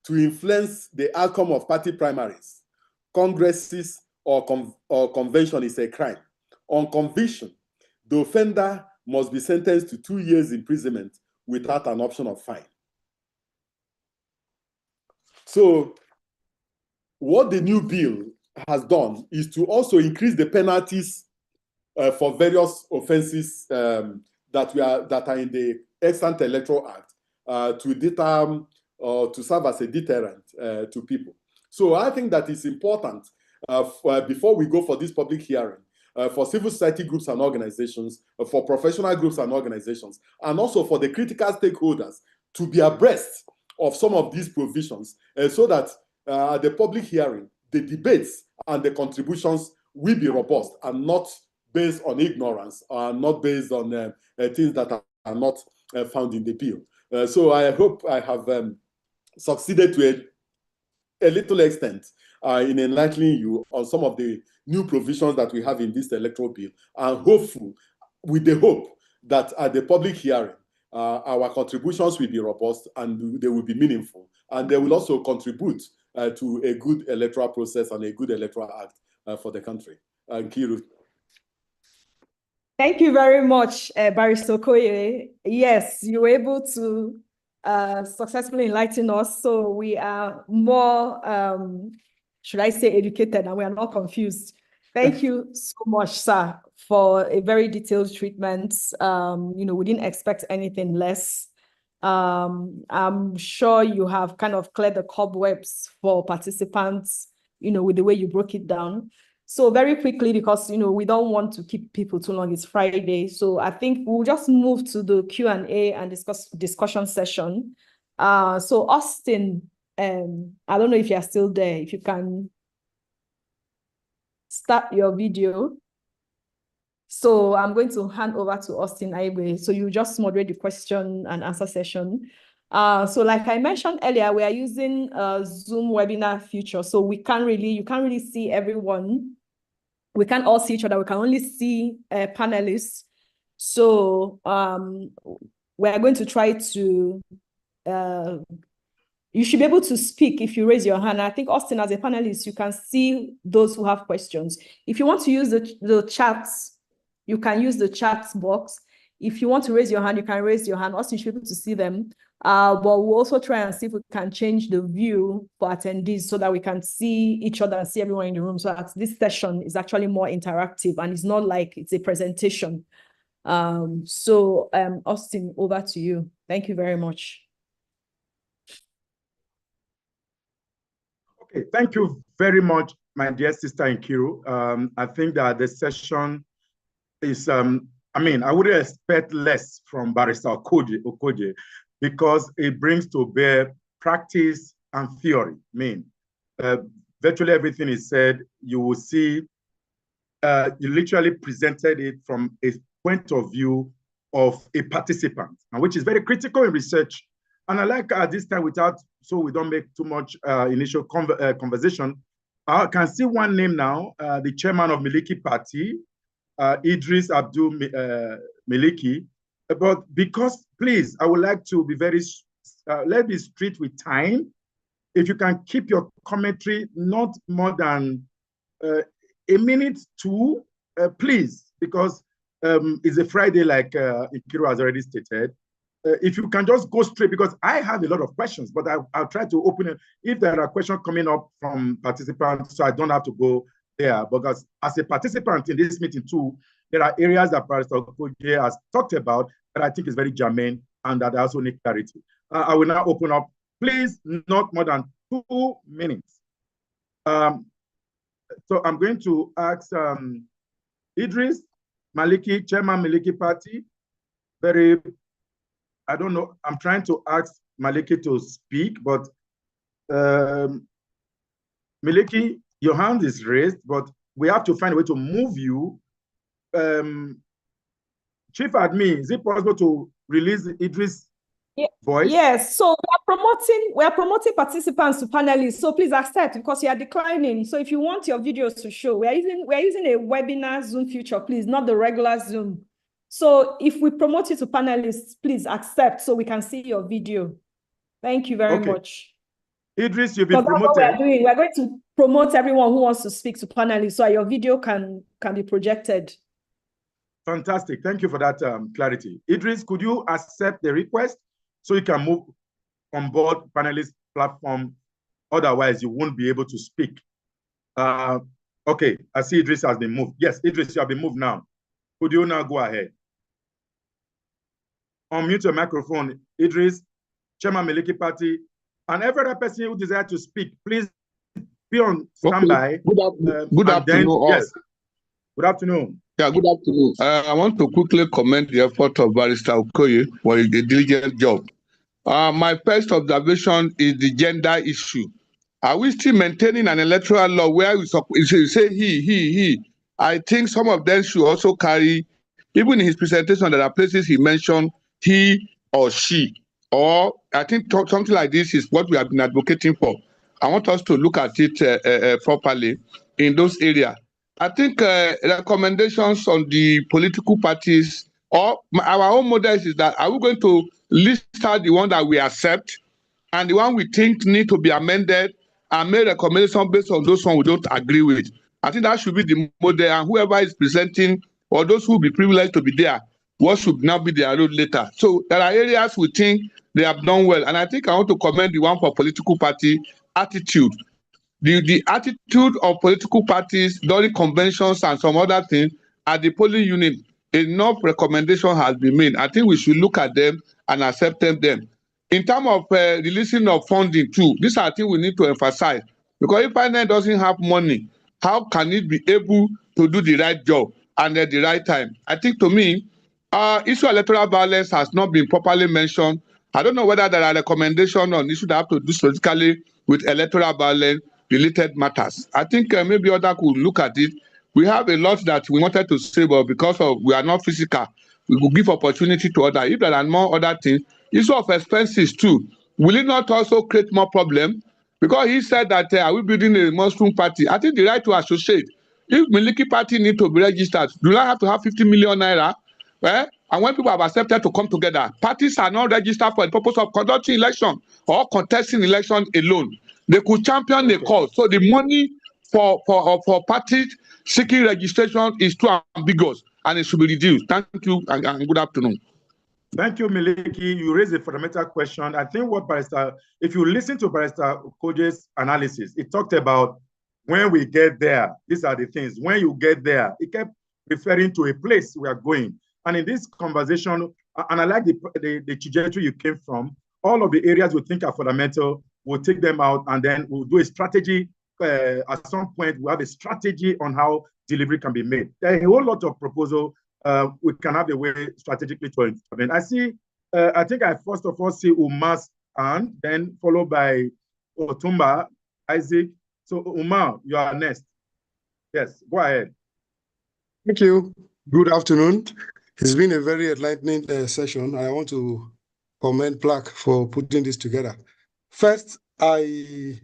to influence the outcome of party primaries, congresses, or convention is a crime. On conviction, the offender must be sentenced to 2 years imprisonment without an option of fine. So what the new bill has done is to also increase the penalties for various offenses that are in the Extant Electoral Act to deter to serve as a deterrent to people. So I think that it's important before we go for this public hearing, for civil society groups and organizations, for professional groups and organizations, and also for the critical stakeholders to be abreast of some of these provisions, so that at the public hearing, the debates and the contributions will be robust and not based on ignorance, and not based on things that are not found in the bill. So I hope I have succeeded to a little extent in enlightening you on some of the new provisions that we have in this electoral bill, and hopeful, with the hope that at the public hearing, our contributions will be robust and they will be meaningful, and they will also contribute to a good electoral process and a good electoral act for the country. Nkiru. Thank you very much, Barrister Okoye. Yes, you were able to successfully enlighten us, so we are more, should I say, educated, and we are not confused. Thank you so much, sir, for a very detailed treatment. We didn't expect anything less. I'm sure you have kind of cleared the cobwebs for participants, with the way you broke it down. So very quickly, because we don't want to keep people too long, it's Friday. So I think we'll just move to the Q&A and discussion session. So Austin, I don't know if you're still there, if you can start your video. So I'm going to hand over to Austin Aigbe. So you just moderate the question and answer session. So like I mentioned earlier, we are using Zoom webinar feature. So you can't really see everyone. We can't all see each other. We can only see panelists. So we are going to try to, you should be able to speak if you raise your hand. I think, Austin, as a panelist, you can see those who have questions. If you want to use the chats, you can use the chat box. If you want to raise your hand, you can raise your hand. Austin, you should be able to see them. But we'll also try and see if we can change the view for attendees so that we can see each other and see everyone in the room, so that this session is actually more interactive and it's not like it's a presentation. Austin, over to you. Thank you very much. Okay, thank you very much, my dear sister Nkiru. I think that the session is, I wouldn't expect less from Barrister Okoye, because it brings to bear practice and theory. Virtually everything is said. You will see, you literally presented it from a point of view of a participant, and which is very critical in research. And I like at this time, so we don't make too much initial conversation, I can see one name now, the chairman of Miliki Party, Idris Abdul Miliki. But because, please, I would like to be let's be strict with time. If you can keep your commentary not more than a minute, two, please, because it's a Friday, like Nkiru has already stated. If you can just go straight, because I have a lot of questions, but I'll try to open it if there are questions coming up from participants, so I don't have to go there. Because as a participant in this meeting too, there are areas that Pastor Okoye has talked about that I think is very germane and that I also need clarity. I will now open up, please, not more than 2 minutes. So I'm going to ask Idris Maliki, Chairman Miliki Party. I don't know, I'm trying to ask Maliki to speak, but Miliki, your hand is raised, but we have to find a way to move you Chief Admin, is it possible to release Idris' voice? Yes, so we are promoting participants to panelists. So please accept because you are declining. So if you want your videos to show, we are using a webinar Zoom feature, please, not the regular Zoom. So if we promote you to panelists, please accept so we can see your video. Thank you very much. Idris, you'll be promoted. That's what we are doing. We are going to promote everyone who wants to speak to panelists so your video can be projected. Fantastic. Thank you for that clarity. Idris, could you accept the request so you can move on board panelist platform? Otherwise, you won't be able to speak. Okay, I see Idris has been moved. Yes, Idris, you have been moved now. Could you now go ahead? Unmute your microphone, Idris, Chairman Miliki Party, and every other person who desires to speak, please be on standby. Okay. Good afternoon. Yes. Good afternoon. Yeah, good afternoon. I want to quickly commend the effort of Barrister Okoye for a diligent job. My first observation is the gender issue. Are we still maintaining an electoral law where we say he? I think some of them should also carry, even in his presentation, there are places he mentioned he or she, or I think something like this is what we have been advocating for. I want us to look at it properly in those areas. I think recommendations on the political parties or our own models is that are we going to list out the one that we accept and the one we think need to be amended and make recommendations based on those one we don't agree with. I think that should be the model, and whoever is presenting or those who will be privileged to be there, what should now be their road later. So there are areas we think they have done well, and I think I want to commend the one for political party attitude. The attitude of political parties during conventions and some other things at the polling unit, enough recommendation has been made. I think we should look at them and accept them. In terms of releasing of funding too, these are things we need to emphasize, because if INEC doesn't have money, how can it be able to do the right job and at the right time? I think to me, issue of electoral violence has not been properly mentioned. I don't know whether there are recommendations on issues that have to do specifically with electoral violence related matters. I think maybe others could look at it. We have a lot that we wanted to say, but because of we are not physical, we will give opportunity to others. If there are more other things, issue of expenses too, will it not also create more problem? Because he said that are we building a mushroom party? I think the right to associate. If Miliki Party need to be registered, do I have to have 50 million naira? And when people have accepted to come together, parties are not registered for the purpose of conducting election or contesting election alone. They could champion the cause. So the money for parties seeking registration is too ambiguous and it should be reduced. Thank you and good afternoon. Thank you, Miliki. You raised a fundamental question. I think if you listen to Barrister Okoje's analysis, it talked about when we get there, these are the things. When you get there, it kept referring to a place we are going. And in this conversation, and I like the trajectory you came from, all of the areas we think are fundamental, we'll take them out and then we'll do a strategy. At some point, we'll have a strategy on how delivery can be made. There are a whole lot of proposals. We can have a way strategically to intervene. I think I first of all see Umar's hand, then followed by Otumba, Isaac. So Umar, you are next. Yes, go ahead. Thank you. Good afternoon. It's been a very enlightening session. I want to commend Plaque for putting this together. First, I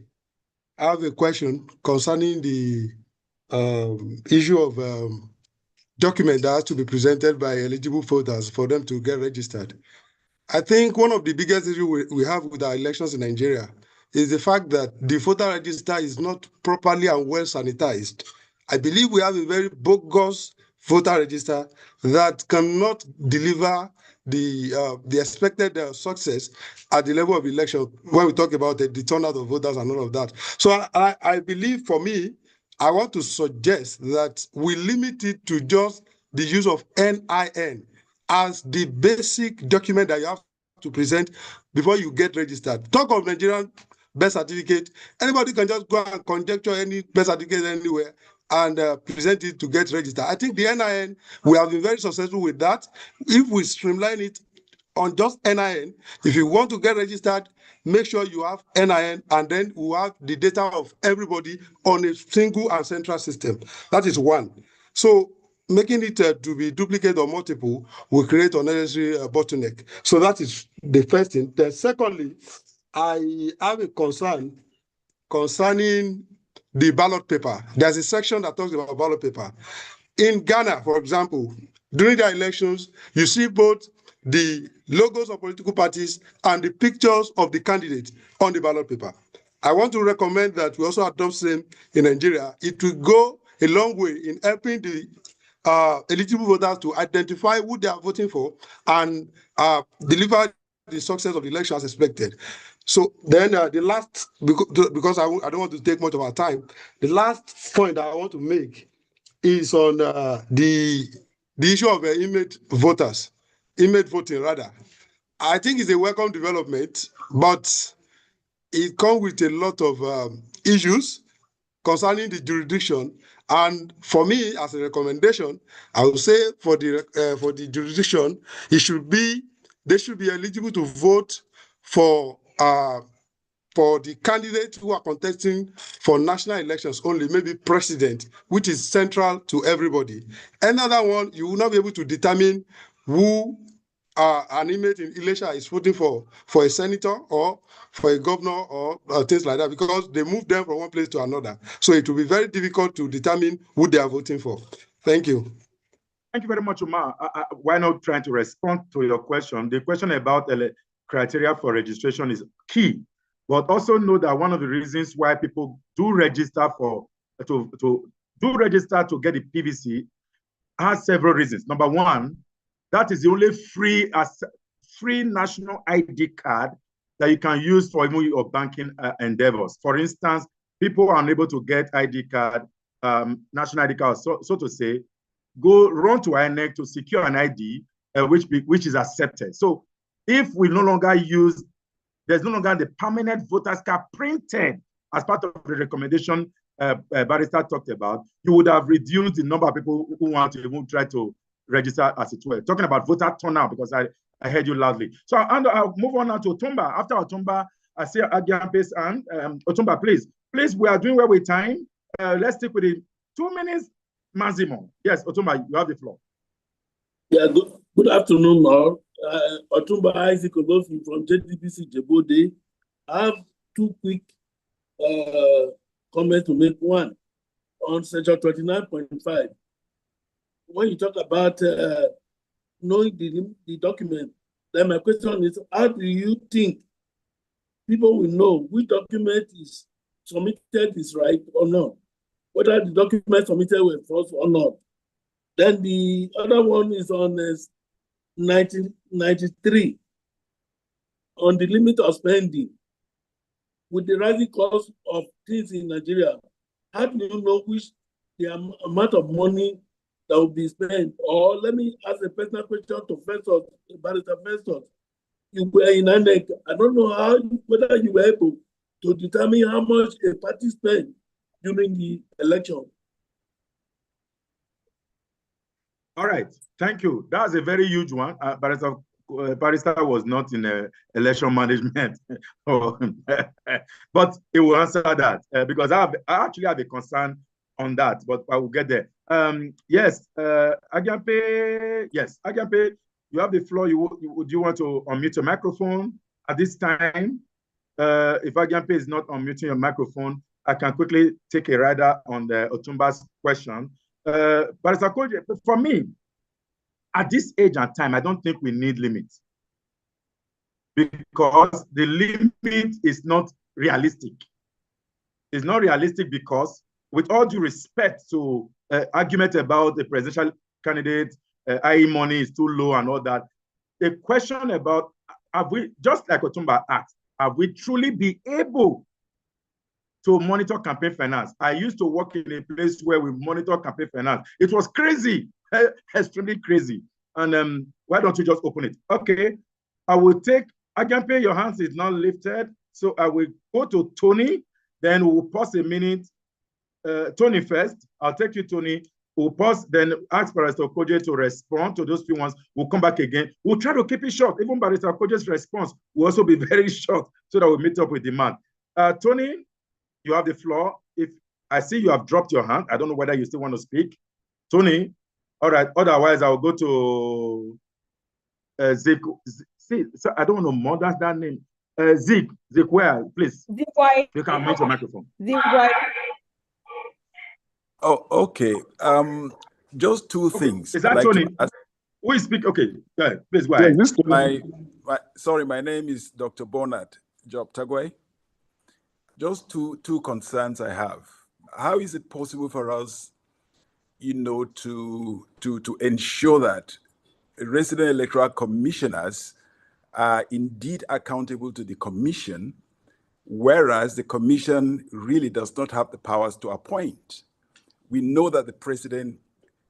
have a question concerning the issue of document that has to be presented by eligible voters for them to get registered. I think one of the biggest issues we have with our elections in Nigeria is the fact that the voter register is not properly and well sanitized. I believe we have a very bogus voter register that cannot deliver the expected success at the level of election when we talk about the turnout of voters and all of that. So I believe, for me, I want to suggest that we limit it to just the use of NIN as the basic document that you have to present before you get registered. Talk of Nigerian birth certificate, anybody can just go and conjecture any birth certificate anywhere and present it to get registered. I think the NIN, we have been very successful with that. If we streamline it on just NIN, if you want to get registered, make sure you have NIN, and then we have the data of everybody on a single and central system. That is one. So making it to be duplicate or multiple will create unnecessary bottleneck. So that is the first thing. Then secondly, I have a concern concerning the ballot paper. There's a section that talks about ballot paper. In Ghana, for example, during the elections, you see both the logos of political parties and the pictures of the candidate on the ballot paper. I want to recommend that we also adopt same in Nigeria. It will go a long way in helping the eligible voters to identify who they are voting for and deliver the success of the election as expected. So then the last, because I don't want to take much of our time, the last point that I want to make is on the issue of image voters, image voting rather. I think it's a welcome development, but it comes with a lot of issues concerning the jurisdiction. And for me, as a recommendation, I would say for the jurisdiction, they should be eligible to vote for the candidates who are contesting for national elections only, maybe president, which is central to everybody. Another one, you will not be able to determine who an inmate in Elisha is voting for a senator or for a governor or things like that, because they move them from one place to another. So it will be very difficult to determine who they are voting for. Thank you. Thank you very much, Umar. Why not trying to respond to your question? The question about the criteria for registration is key, but also know that one of the reasons why people do register to get the PVC has several reasons. Number one, that is the only free national ID card that you can use for even your banking endeavors. For instance, people are unable to get ID card, national ID card, so to say, go run to INEC to secure an ID which is accepted. So if we no longer use, there's no longer the permanent voters card printed as part of the recommendation Barrister talked about, you would have reduced the number of people who want to even try to register as it were. Talking about voter turnout, because I heard you loudly. So I'll move on now to Otumba. After Otumba, I see Agiampe's and Otumba, please, we are doing well with time. Let's stick with it. 2 minutes maximum. Yes, Otumba, you have the floor. Yeah, good afternoon, all. Otumba Isaac Ogofi from JDBC Jebode. I have two quick comments to make. One, on section 29.5. When you talk about knowing the document, then my question is, how do you think people will know which document is submitted is right or not? Whether the document submitted were false or not. Then the other one is on 1993, on the limit of spending. With the rising cost of things in Nigeria, how do you know which the amount of money that will be spent? Or let me ask a personal question to Festus, Barrister Festus. You were in INEC. I don't know whether you were able to determine how much a party spent during the election. All right, thank you. That's a very huge one. Barrister was not in election management, but he will answer that because I actually have a concern on that, but I will get there. Yes, Agiampe, you have the floor. Do you want to unmute your microphone at this time? If Agiampe is not unmuting your microphone, I can quickly take a rider on the Otumba's question. But for me, at this age and time, I don't think we need limits because the limit is not realistic. It's not realistic because, with all due respect to argument about the presidential candidate, i.e. money is too low and all that, the question about, have we, just like Otumba asked, have we truly been able to monitor campaign finance? I used to work in a place where we monitor campaign finance. It was crazy, extremely crazy. And why don't you just open it? Okay, I will take, Agiampe, your hands is not lifted. So I will go to Tony, then we'll pause a minute. Tony first, I'll take you, Tony. We'll pause, then ask Barrister Okoje to respond to those few ones. We'll come back again. We'll try to keep it short. Even Barrister Okoje's response will also be very short so that we'll meet up with the man. Tony, you have the floor. If I see you have dropped your hand, I don't know whether you still want to speak. Tony, All right. Otherwise, I'll go to Zik. See, so I don't know more. That's that name. Zik, where? Please. Zik White. You can mute your microphone. Zik White. Oh, okay. Just two things. Is that Tony? Who is speaking? Okay, go ahead. Please go ahead. Sorry, my name is Dr. Bonat Job Tagway. Just two concerns I have. How is it possible for us, to ensure that resident electoral commissioners are indeed accountable to the commission, whereas the commission really does not have the powers to appoint? We know that the president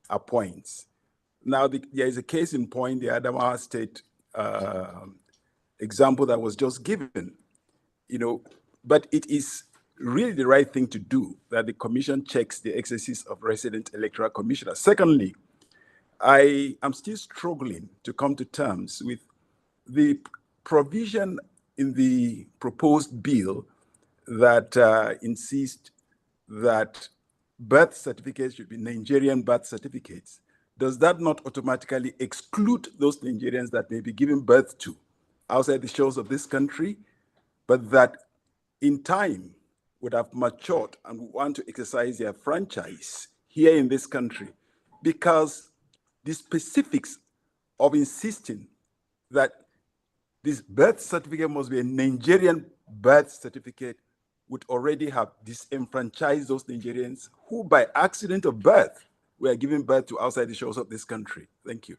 appoints. Now, there is a case in point, the Adamawa State example that was just given, but it is really the right thing to do, that the commission checks the exercise of resident electoral commissioners. Secondly, I am still struggling to come to terms with the provision in the proposed bill that insists that birth certificates should be Nigerian birth certificates. Does that not automatically exclude those Nigerians that may be given birth to outside the shores of this country, but that in time would have matured and want to exercise their franchise here in this country? Because the specifics of insisting that this birth certificate must be a Nigerian birth certificate would already have disenfranchised those Nigerians who, by accident of birth, were giving birth to outside the shores of this country. Thank you.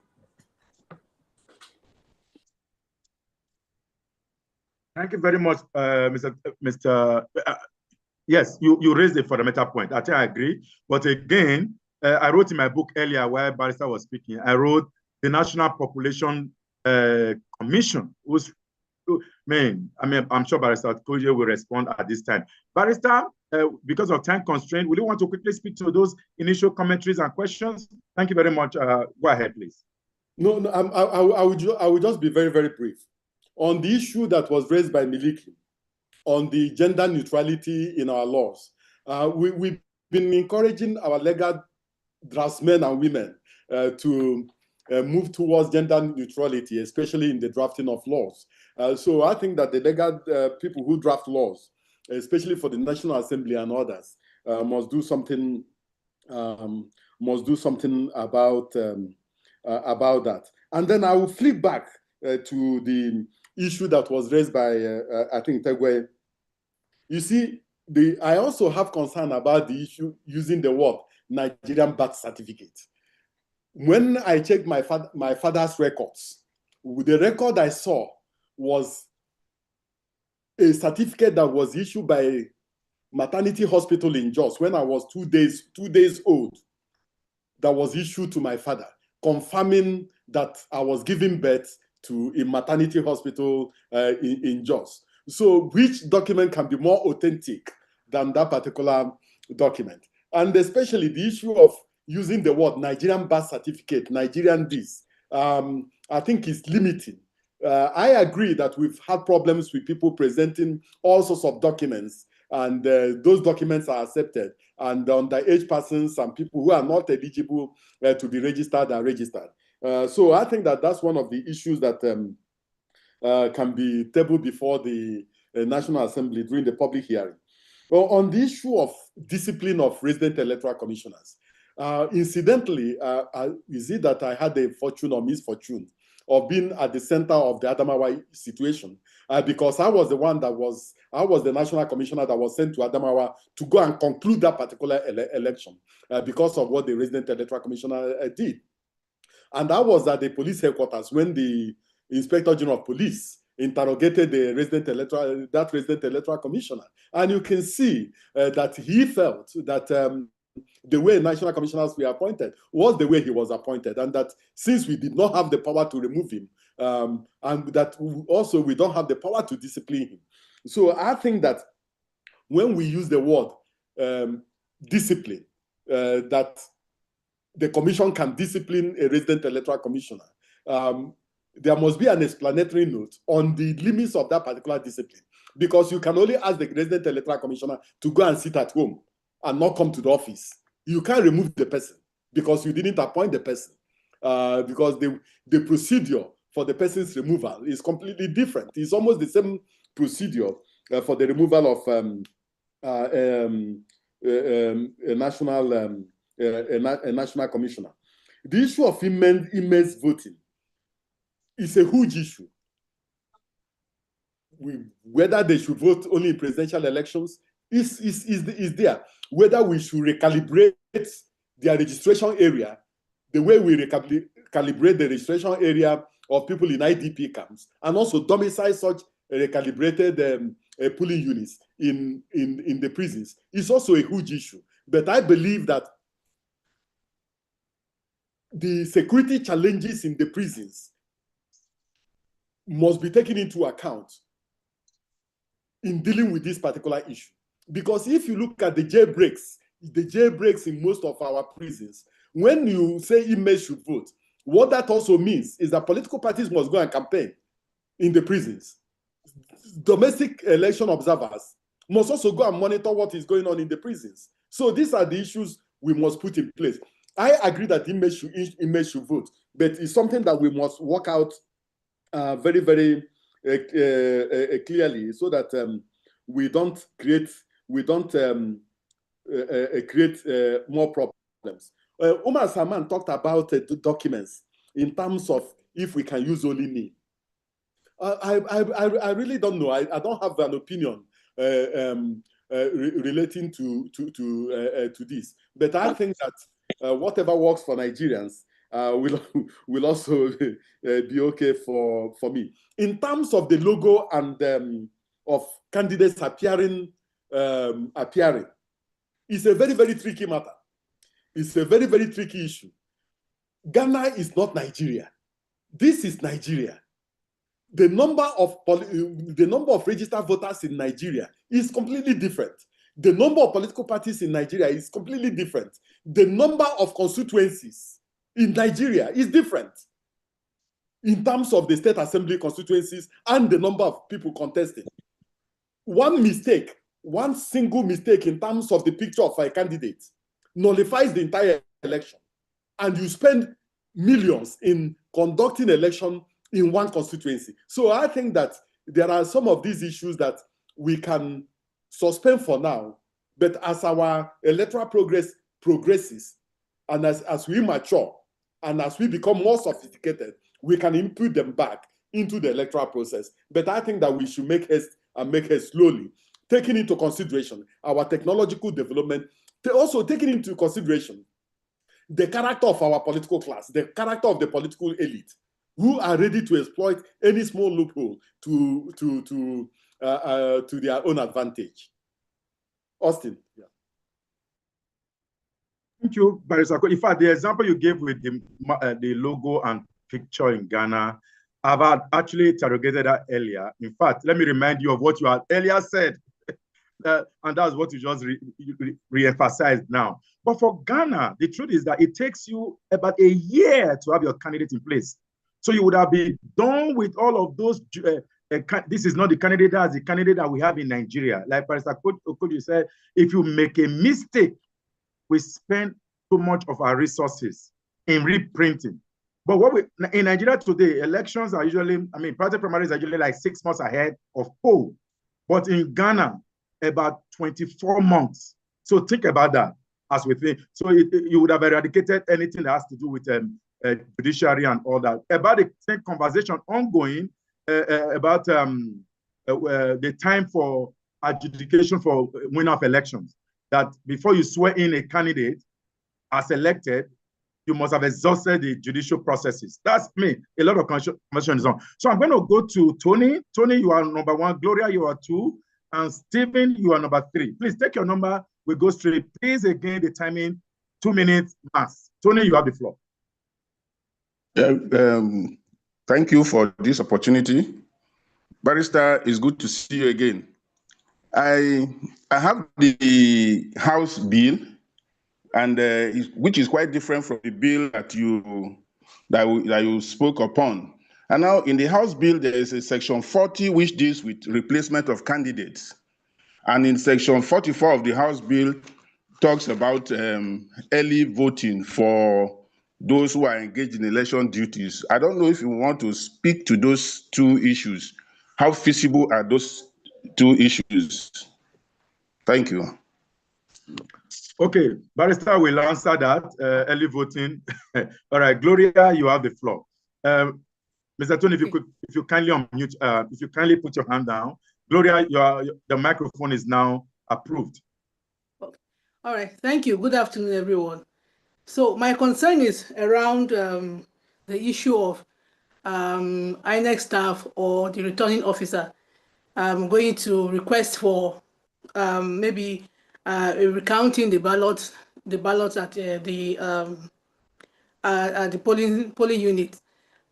Thank you very much, Mr. Yes, you raised a fundamental point. I think I agree. But again, I wrote in my book earlier while Barrister was speaking, I wrote the National Population Commission, I'm sure Barrister Koje will respond at this time. Barrister, because of time constraint, will you want to quickly speak to those initial commentaries and questions? Thank you very much. Go ahead, please. No, I would just be very, very brief. On the issue that was raised by Miliki, on the gender neutrality in our laws, we've been encouraging our legal draftsmen and women to move towards gender neutrality, especially in the drafting of laws. So I think that the legal people who draft laws, especially for the National Assembly and others, must do something about that. And then I will flip back to the issue that was raised by I think Tegwe. You see, I also have concern about the issue using the word Nigerian birth certificate. When I checked my father's records, the record I saw was a certificate that was issued by a maternity hospital in Jos when I was 2 days old, that was issued to my father, confirming that I was giving birth to a maternity hospital in Jos. So which document can be more authentic than that particular document? And especially the issue of using the word Nigerian birth certificate, Nigerian this, I think is limiting. I agree that we've had problems with people presenting all sorts of documents, and those documents are accepted, and underage persons and people who are not eligible to be registered are registered. So I think that that's one of the issues that can be tabled before the National Assembly during the public hearing. Well, on the issue of discipline of resident electoral commissioners, incidentally, is it that I had the fortune or misfortune of being at the center of the Adamawa situation, because I was the national commissioner that was sent to Adamawa to go and conclude that particular election because of what the resident electoral commissioner did. And I was at the police headquarters when the Inspector General of Police interrogated the resident electoral commissioner. And you can see that he felt that the way national commissioners were appointed was the way he was appointed, and that since we did not have the power to remove him, and that also we don't have the power to discipline him. So I think that when we use the word discipline, that the commission can discipline a resident electoral commissioner, there must be an explanatory note on the limits of that particular discipline, because you can only ask the resident electoral commissioner to go and sit at home and not come to the office. You can't remove the person. because you didn't appoint the person, because the procedure for the person's removal is completely different. It's almost the same procedure for the removal of a national commissioner. The issue of immense voting is a huge issue. Whether they should vote only in presidential elections is there. Whether we should recalibrate their registration area the way we recalibrate the registration area of people in IDP camps, and also domicile such recalibrated polling units in the prisons is also a huge issue. But I believe that the security challenges in the prisons must be taken into account in dealing with this particular issue. Because if you look at the jailbreaks in most of our prisons, when you say inmates should vote, what that also means is that political parties must go and campaign in the prisons. Domestic election observers must also go and monitor what is going on in the prisons. So these are the issues we must put in place. I agree that inmates should vote, but it's something that we must work out very, very clearly, so that we don't create more problems. Umar Salman talked about the documents in terms of if we can use only name. I really don't know. I don't have an opinion relating to this, but I think that whatever works for Nigerians will also be okay for me. In terms of the logo and of candidates appearing, it's a very, very tricky matter. It's a very, very tricky issue. Ghana is not Nigeria. This is Nigeria. The number of registered voters in Nigeria is completely different. The number of political parties in Nigeria is completely different. The number of constituencies in Nigeria is different in terms of the state assembly constituencies and the number of people contesting. One single mistake in terms of the picture of a candidate nullifies the entire election, and you spend millions in conducting election in one constituency. So I think that there are some of these issues that we can suspend for now, but as our electoral progresses, and as we mature, and as we become more sophisticated, we can input them back into the electoral process. But I think that we should make haste, and make haste slowly, taking into consideration our technological development, also taking into consideration the character of our political class, the character of the political elite, who are ready to exploit any small loophole to their own advantage. Austin. Yeah. Thank you, Barrister. In fact, the example you gave with the logo and picture in Ghana, I've actually interrogated that earlier. In fact, let me remind you of what you had earlier said. And that's what you just re-emphasized now. But for Ghana, the truth is that it takes you about a year to have your candidate in place. So you would have been done with all of those. This is not the candidate that's the candidate that we have in Nigeria. Like Pastor Okoji said, if you make a mistake, we spend too much of our resources in reprinting. But in Nigeria today, elections are usually, party primaries are usually like 6 months ahead of poll. But in Ghana, about 24 months. So think about that as we think. So you would have eradicated anything that has to do with judiciary and all that. About the same conversation ongoing about the time for adjudication for winner of elections, that before you swear in a candidate as elected, you must have exhausted the judicial processes. That's me. A lot of conversation is on. So I'm going to go to Tony. Tony, you are number 1. Gloria, you are 2. And Stephen, you are number 3. Please take your number. We go straight. Please, again, the timing, 2 minutes max. Tony, you have the floor. Thank you for this opportunity. Barrister, it's good to see you again. I have the House bill, and which is quite different from the bill that you spoke upon. And now in the House bill, there is a section 40 which deals with replacement of candidates. And in section 44 of the House bill, talks about early voting for those who are engaged in election duties. I don't know if you want to speak to those two issues. How feasible are those two issues? Thank you. Okay, Barrister will answer that, early voting. All right, Gloria, you have the floor. Mr. Tony, if you kindly unmute, if you kindly put your hand down. Gloria, the microphone is now approved. All right, thank you. Good afternoon, everyone. So my concern is around the issue of INEC staff or the returning officer going to request for maybe recounting the ballots at the polling unit.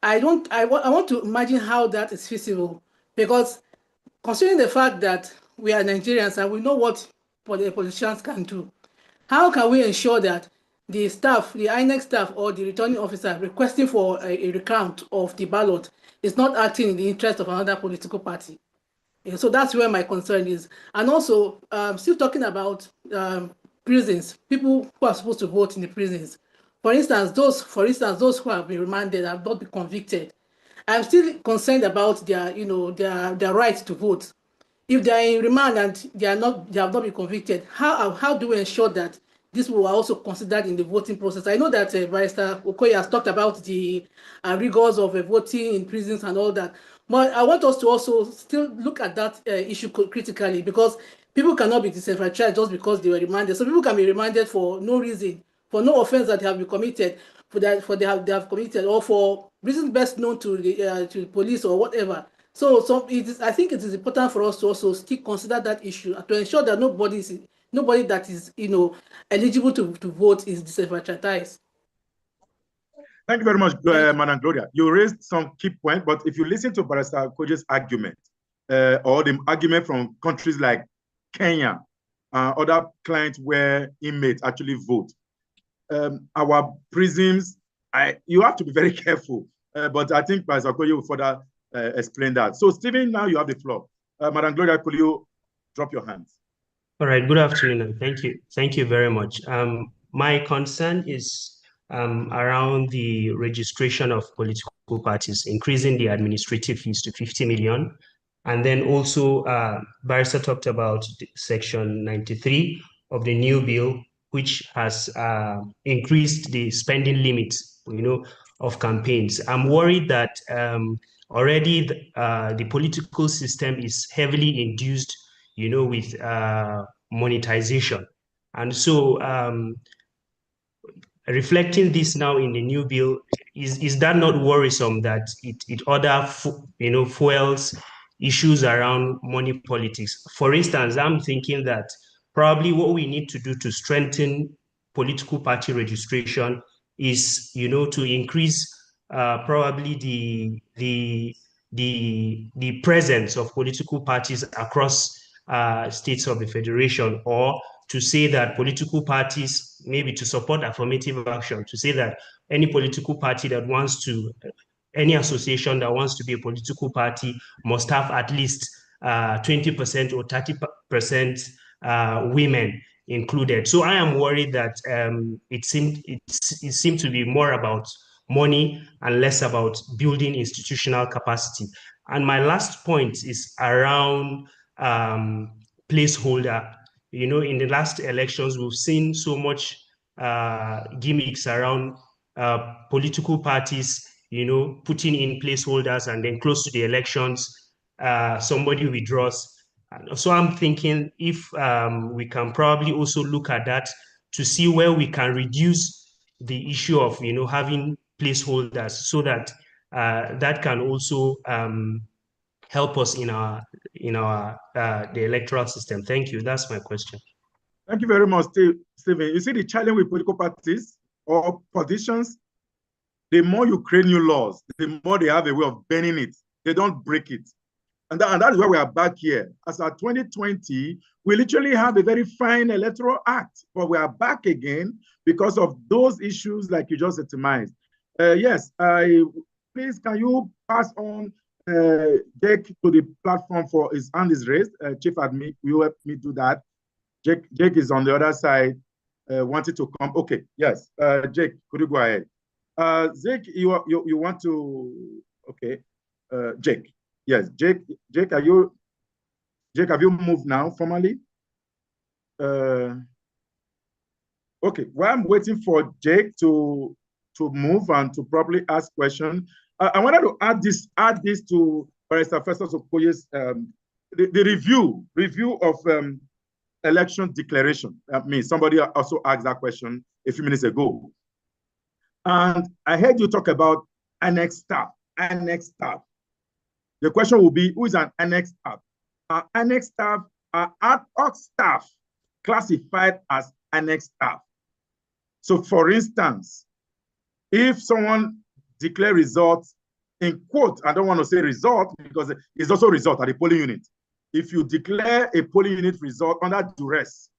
I want to imagine how that is feasible, because considering the fact that we are Nigerians and we know what the politicians can do, how can we ensure that the staff, the INEC staff or the returning officer requesting for a recount of the ballot is not acting in the interest of another political party? And so that's where my concern is. And also, still talking about prisons, people who are supposed to vote in the prisons. For instance, those who have been remanded have not been convicted. I'm still concerned about their right to vote. If they are in remand and they have not been convicted, how do we ensure that this will also considered in the voting process? I know that Barrister Okoye has talked about the rigors of voting in prisons and all that, but I want us to also still look at that issue critically, because people cannot be disenfranchised just because they were remanded. So people can be remanded for no reason, for no offense that they have been committed, they have committed, or for reasons best known to the police or whatever. So I think it is important for us to also still consider that issue to ensure that nobody that is eligible to vote is disenfranchised. Thank you very much, Madam Gloria. You raised some key points, but if you listen to Barrister Koje's argument, or the argument from countries like Kenya, other clients where inmates actually vote, our prisons, you have to be very careful. But I think Barrister Koje will further explain that. So, Stephen, now you have the floor. Madam Gloria, could you drop your hands? All right, good afternoon, and thank you. Thank you very much. My concern is around the registration of political parties, increasing the administrative fees to 50 million. And then also, Barrister talked about Section 93 of the new bill, which has increased the spending limits, of campaigns. I'm worried that already the political system is heavily induced, with monetization. And so reflecting this now in the new bill, is that not worrisome that it other fuels issues around money politics? For instance, I'm thinking that probably what we need to do to strengthen political party registration is, to increase probably the presence of political parties across states of the federation, or to say that political parties, maybe to support affirmative action, to say that any political party that wants to, any association that wants to be a political party must have at least 20% or 30% women included. So I am worried that it seemed to be more about money and less about building institutional capacity. And my last point is around placeholder. In the last elections, we've seen so much gimmicks around political parties, putting in placeholders, and then close to the elections, somebody withdraws. So I'm thinking if we can probably also look at that to see where we can reduce the issue of, having placeholders, so that that can also help us in our the electoral system. Thank you. That's my question. Thank you very much, Stephen. You see the challenge with political parties or politicians, the more you create new laws, the more they have a way of bending it. They don't break it. And that is why we are back here. As of 2020, we literally have a very fine electoral act, but we are back again because of those issues like you just itemized. Yes, please, can you pass on Jake to the platform for his hand is raised? Chief Admin, will you help me do that? Jake is on the other side. wanted to come. Okay, yes. Jake, could you go ahead? Jake, you want to? Okay, Jake. Yes, Jake. Jake, have you moved now formally? Okay. While I'm waiting for Jake to move and to probably ask question, I wanted to add this to Barrister Festus Okoye's the review of election declaration. I mean, somebody also asked that question a few minutes ago. And I heard you talk about annex staff. Annex staff. The question will be, who is an annex staff? Annex staff are ad hoc staff classified as annex staff. So for instance, if someone declare results in quote, I don't want to say result because it's also result at the polling unit. If you declare a polling unit result under duress,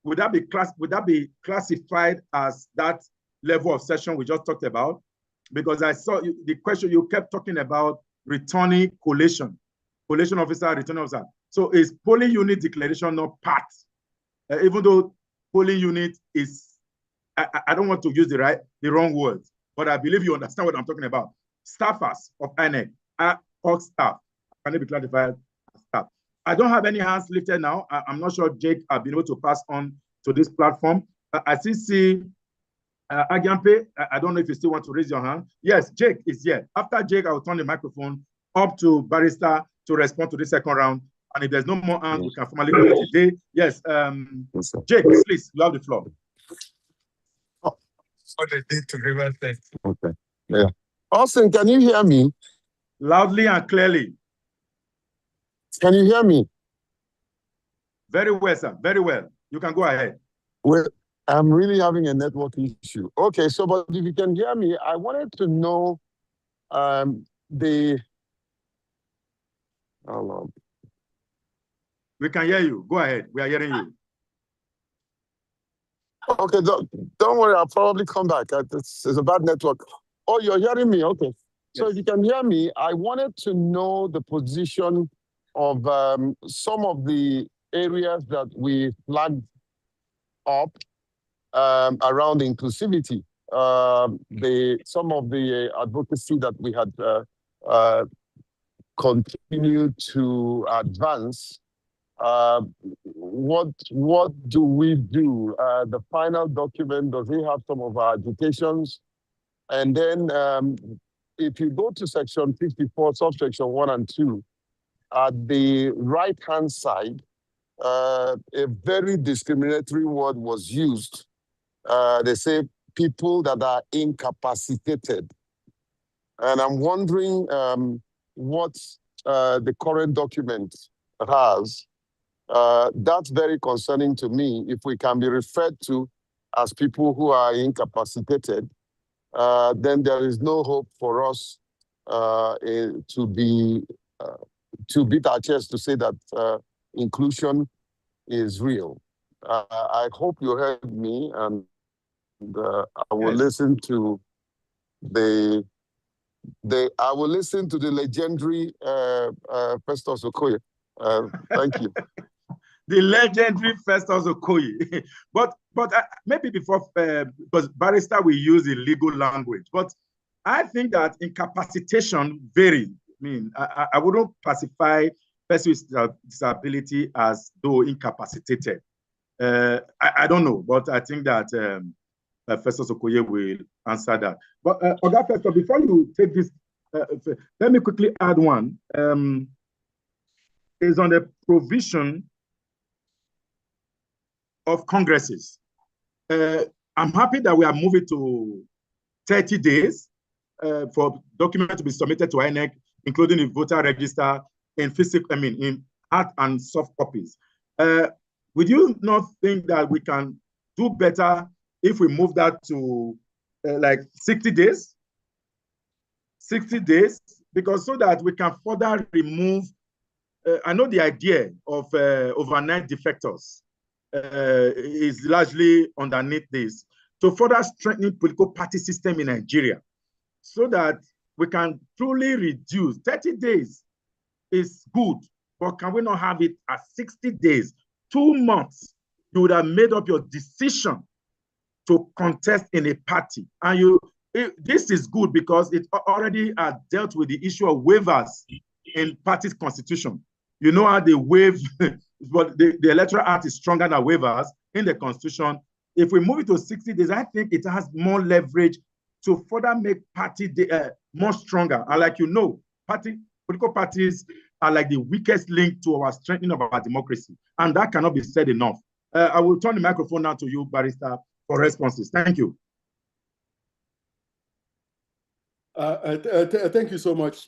would that be classified as that level of session we just talked about? Because I saw the question you kept talking about returning collation officer, returning officer. So is polling unit declaration not part? Even though polling unit is, I don't want to use the wrong words, but I believe you understand what I'm talking about. Staffers of INEC are all staff. Can they be classified as staff? I don't have any hands lifted now. I'm not sure Jake has been able to pass on to this platform. I still see Agyampe. I don't know if you still want to raise your hand. Yes, Jake is here. After Jake, I will turn the microphone up to Barrister to respond to the second round. And if there's no more hands, we can formally call it a day. Yes, Jake, please, you have the floor. What they did to River State. Okay. Yeah. Austin, can you hear me? Loudly and clearly. Can you hear me? Very well, sir. Very well. You can go ahead. Well, I'm really having a network issue. Okay, so but if you can hear me, I wanted to know We can hear you. Go ahead. We are hearing you. Okay, don't worry. I'll probably come back. It's a bad network. Oh, you're hearing me? Okay. So if you can hear me, I wanted to know the position of some of the areas that we flagged up around inclusivity. Some of the advocacy that we had continued to advance. What do we do? The final document, does it have some of our agitations? And then if you go to section 54, subsection 1 and 2, at the right-hand side, a very discriminatory word was used. They say people that are incapacitated. And I'm wondering what the current document has. That's very concerning to me. If we can be referred to as people who are incapacitated, then there is no hope for us to beat our chest to say that inclusion is real. I hope you heard me, and I will listen to the legendary Festus Okoye. Thank you. The legendary Festus Okoye. but maybe before, because barrister will use the legal language, but I think that incapacitation varies. I mean, I wouldn't classify person with disability as though incapacitated. I don't know, but I think that Festus Okoye will answer that. But Oga Festus, before you take this, let me quickly add one. Is on the provision of congresses. I'm happy that we are moving to 30 days for documents to be submitted to INEC, including the voter register in in hard and soft copies. Would you not think that we can do better if we move that to like 60 days? 60 days, because so that we can further remove, I know the idea of overnight defectors is largely underneath this, to further strengthen political party system in Nigeria, so that we can truly reduce. 30 days is good, but can we not have it at 60 days, 2 months? you would have made up your decision to contest in a party. And this is good because it already dealt with the issue of waivers in parties' constitution. You know how they waive, but the Electoral Act is stronger than waivers in the constitution. If we move it to 60 days, I think it has more leverage to further make party more stronger. And like you know, political parties are like the weakest link to our strengthening of our democracy. And that cannot be said enough. I will turn the microphone now to you, Barrister, for responses. Thank you. Thank you so much.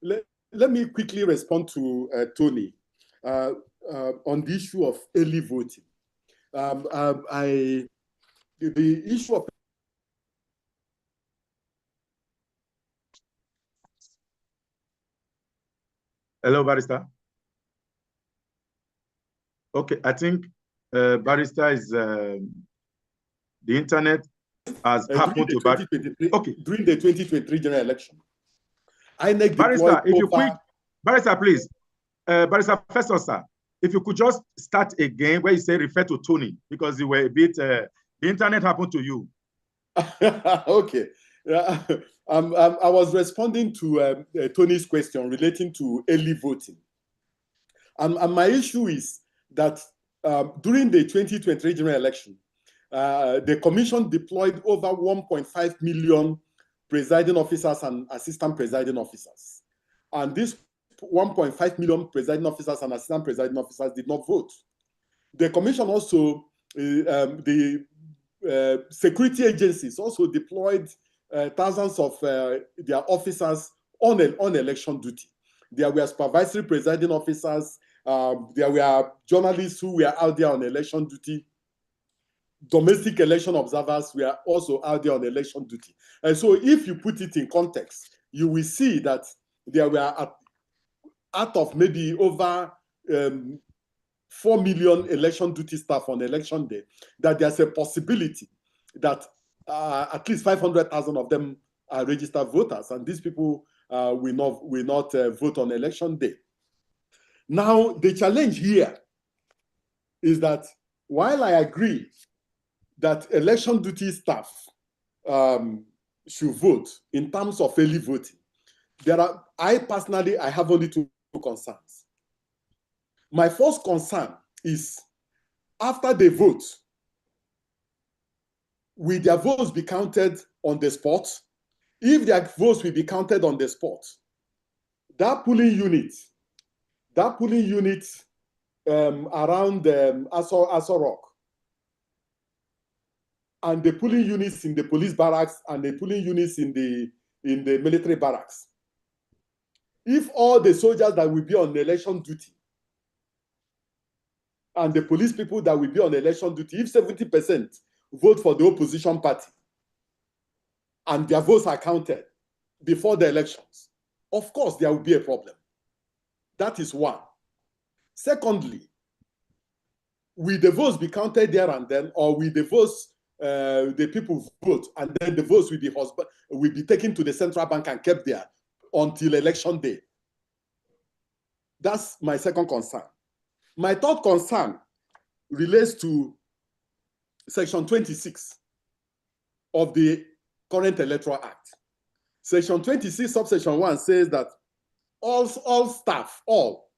Let me quickly respond to Tony on the issue of early voting. The issue of Hello, Barrister. Okay, I think Barrister is the internet has happened to okay. During the 2023 general election. Barrister, if you quick, Barrister, please. Barrister Professor, sir, if you could just start again where you say refer to Tony, because you were a bit, the internet happened to you. Okay. I was responding to Tony's question relating to early voting. And my issue is that during the 2023 general election, the commission deployed over 1.5 million presiding officers and assistant presiding officers. And this 1.5 million presiding officers and assistant presiding officers did not vote. The commission also, the security agencies also deployed thousands of their officers on election duty. There were supervisory presiding officers, there were journalists who were out there on election duty. Domestic election observers were also out there on election duty. And so if you put it in context, you will see that there were out of maybe over 4 million election duty staff on election day, that there's a possibility that at least 500,000 of them are registered voters, and these people will not vote on election day. Now, the challenge here is that while I agree that election duty staff should vote in terms of early voting, I personally have only two concerns. My first concern is after they vote, will their votes be counted on the spot? If their votes will be counted on the spot, that polling unit around Aso Rock, and the polling units in the police barracks and the polling units in the military barracks, if all the soldiers that will be on election duty and the police people that will be on election duty, if 70% vote for the opposition party and their votes are counted before the elections, of course there will be a problem. That is one. Secondly, will the votes be counted there and then, or will the votes, the people vote and then the votes will be taken to the central bank and kept there until election day? That's my second concern. My third concern relates to Section 26 of the current Electoral Act. Section 26, subsection 1 says that all staff, all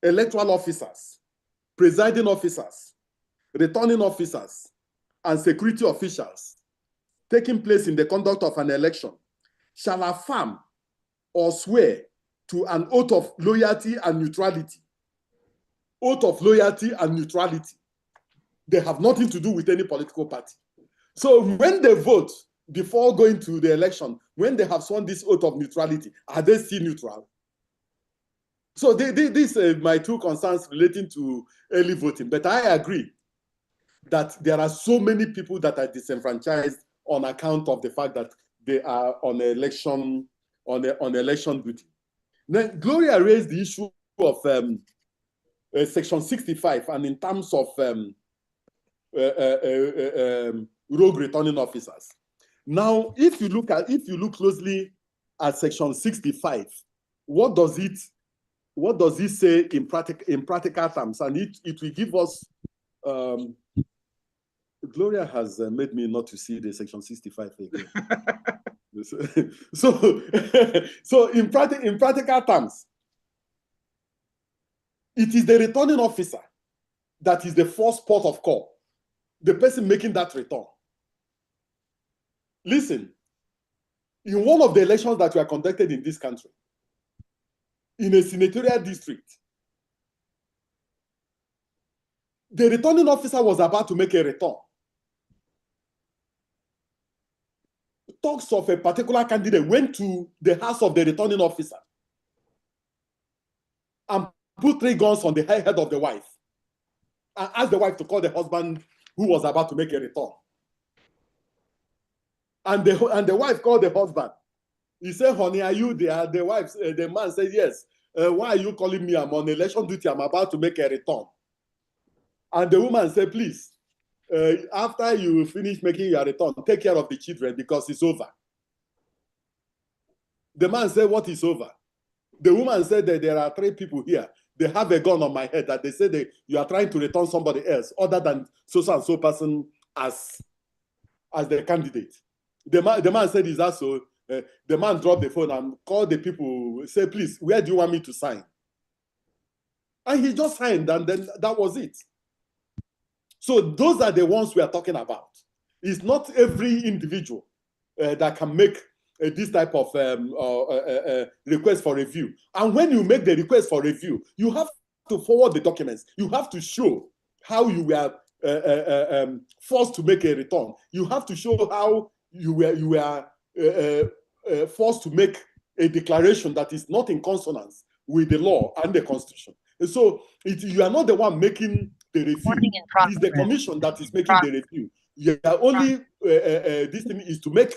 electoral officers, presiding officers, returning officers, and security officials taking place in the conduct of an election shall affirm or swear to an oath of loyalty and neutrality. Oath of loyalty and neutrality. They have nothing to do with any political party. So when they vote before going to the election, when they have sworn this oath of neutrality, are they still neutral? So these are my two concerns relating to early voting. But I agree that there are so many people that are disenfranchised on account of the fact that they are on election duty. Then Gloria raised the issue of Section 65, and in terms of rogue returning officers. Now, if you look closely at Section 65, what does it say in practical terms? And it will give us Gloria has made me not to see the Section 65 again. So in practical terms, it is the returning officer that is the first port of call, the person making that return. Listen, in one of the elections that were conducted in this country, in a senatorial district, the returning officer was about to make a return. Talks of a particular candidate went to the house of the returning officer and put 3 guns on the head of the wife and asked the wife to call the husband who was about to make a return. And the wife called the husband. He said, honey, are you there? The man said, yes. Why are you calling me? I'm on election duty. I'm about to make a return. And the woman said, please, after you finish making your return, take care of the children because it's over. The man said, what is over? The woman said that there are 3 people here. They have a gun on my head that they say you are trying to return somebody else other than so and so person as the candidate. The man said, is that so? The man dropped the phone and called the people, say, please, where do you want me to sign? And he just signed, and then that was it. So those are the ones we are talking about. It's not every individual that can make this type of request for review. And when you make the request for review, you have to forward the documents. You have to show how you were forced to make a return. You have to show how you were forced to make a declaration that is not in consonance with the law and the Constitution. And so you are not the one making the review. It's the commission that is making the review. You are only this thing is to make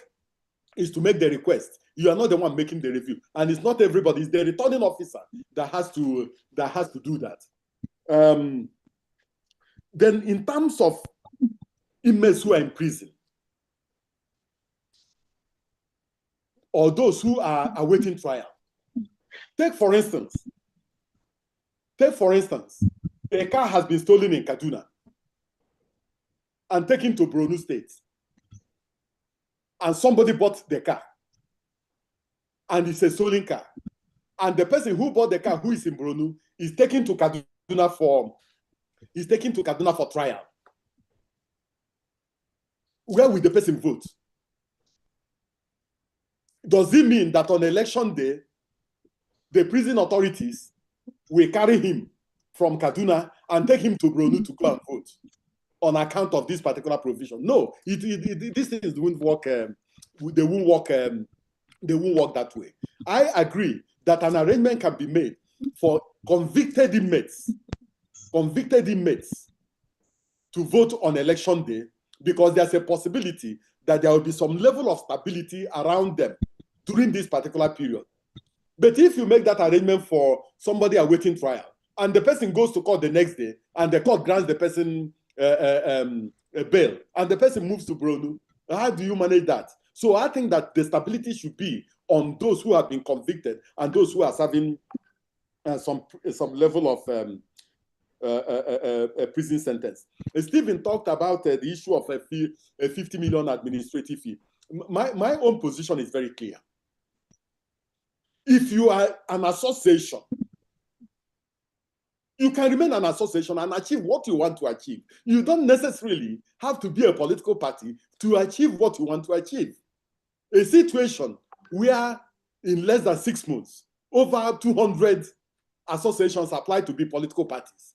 the request. You are not the one making the review, and it's not everybody. It's the returning officer that has to do that. Then, in terms of inmates who are in prison or those who are awaiting trial, take for instance, a car has been stolen in Kaduna and taken to Borno State, and somebody bought the car, and it's a stolen car, and the person who bought the car, who is in Borno, is taken to Kaduna for trial. Where will the person vote? Does it mean that on election day, the prison authorities will carry him from Kaduna and take him to Borno to go and vote on account of this particular provision? No, these things won't work. They won't work that way. I agree that an arrangement can be made for convicted inmates to vote on election day, because there's a possibility that there will be some level of stability around them during this particular period. But if you make that arrangement for somebody awaiting trial, and the person goes to court the next day, and the court grants the person a bail, and the person moves to Borno, how do you manage that? So I think that the stability should be on those who have been convicted and those who are serving some level of a prison sentence. Stephen talked about the issue of a 50 million administrative fee. My own position is very clear. If you are an association, you can remain an association and achieve what you want to achieve. You don't necessarily have to be a political party to achieve what you want to achieve. A situation where in less than 6 months, over 200 associations apply to be political parties,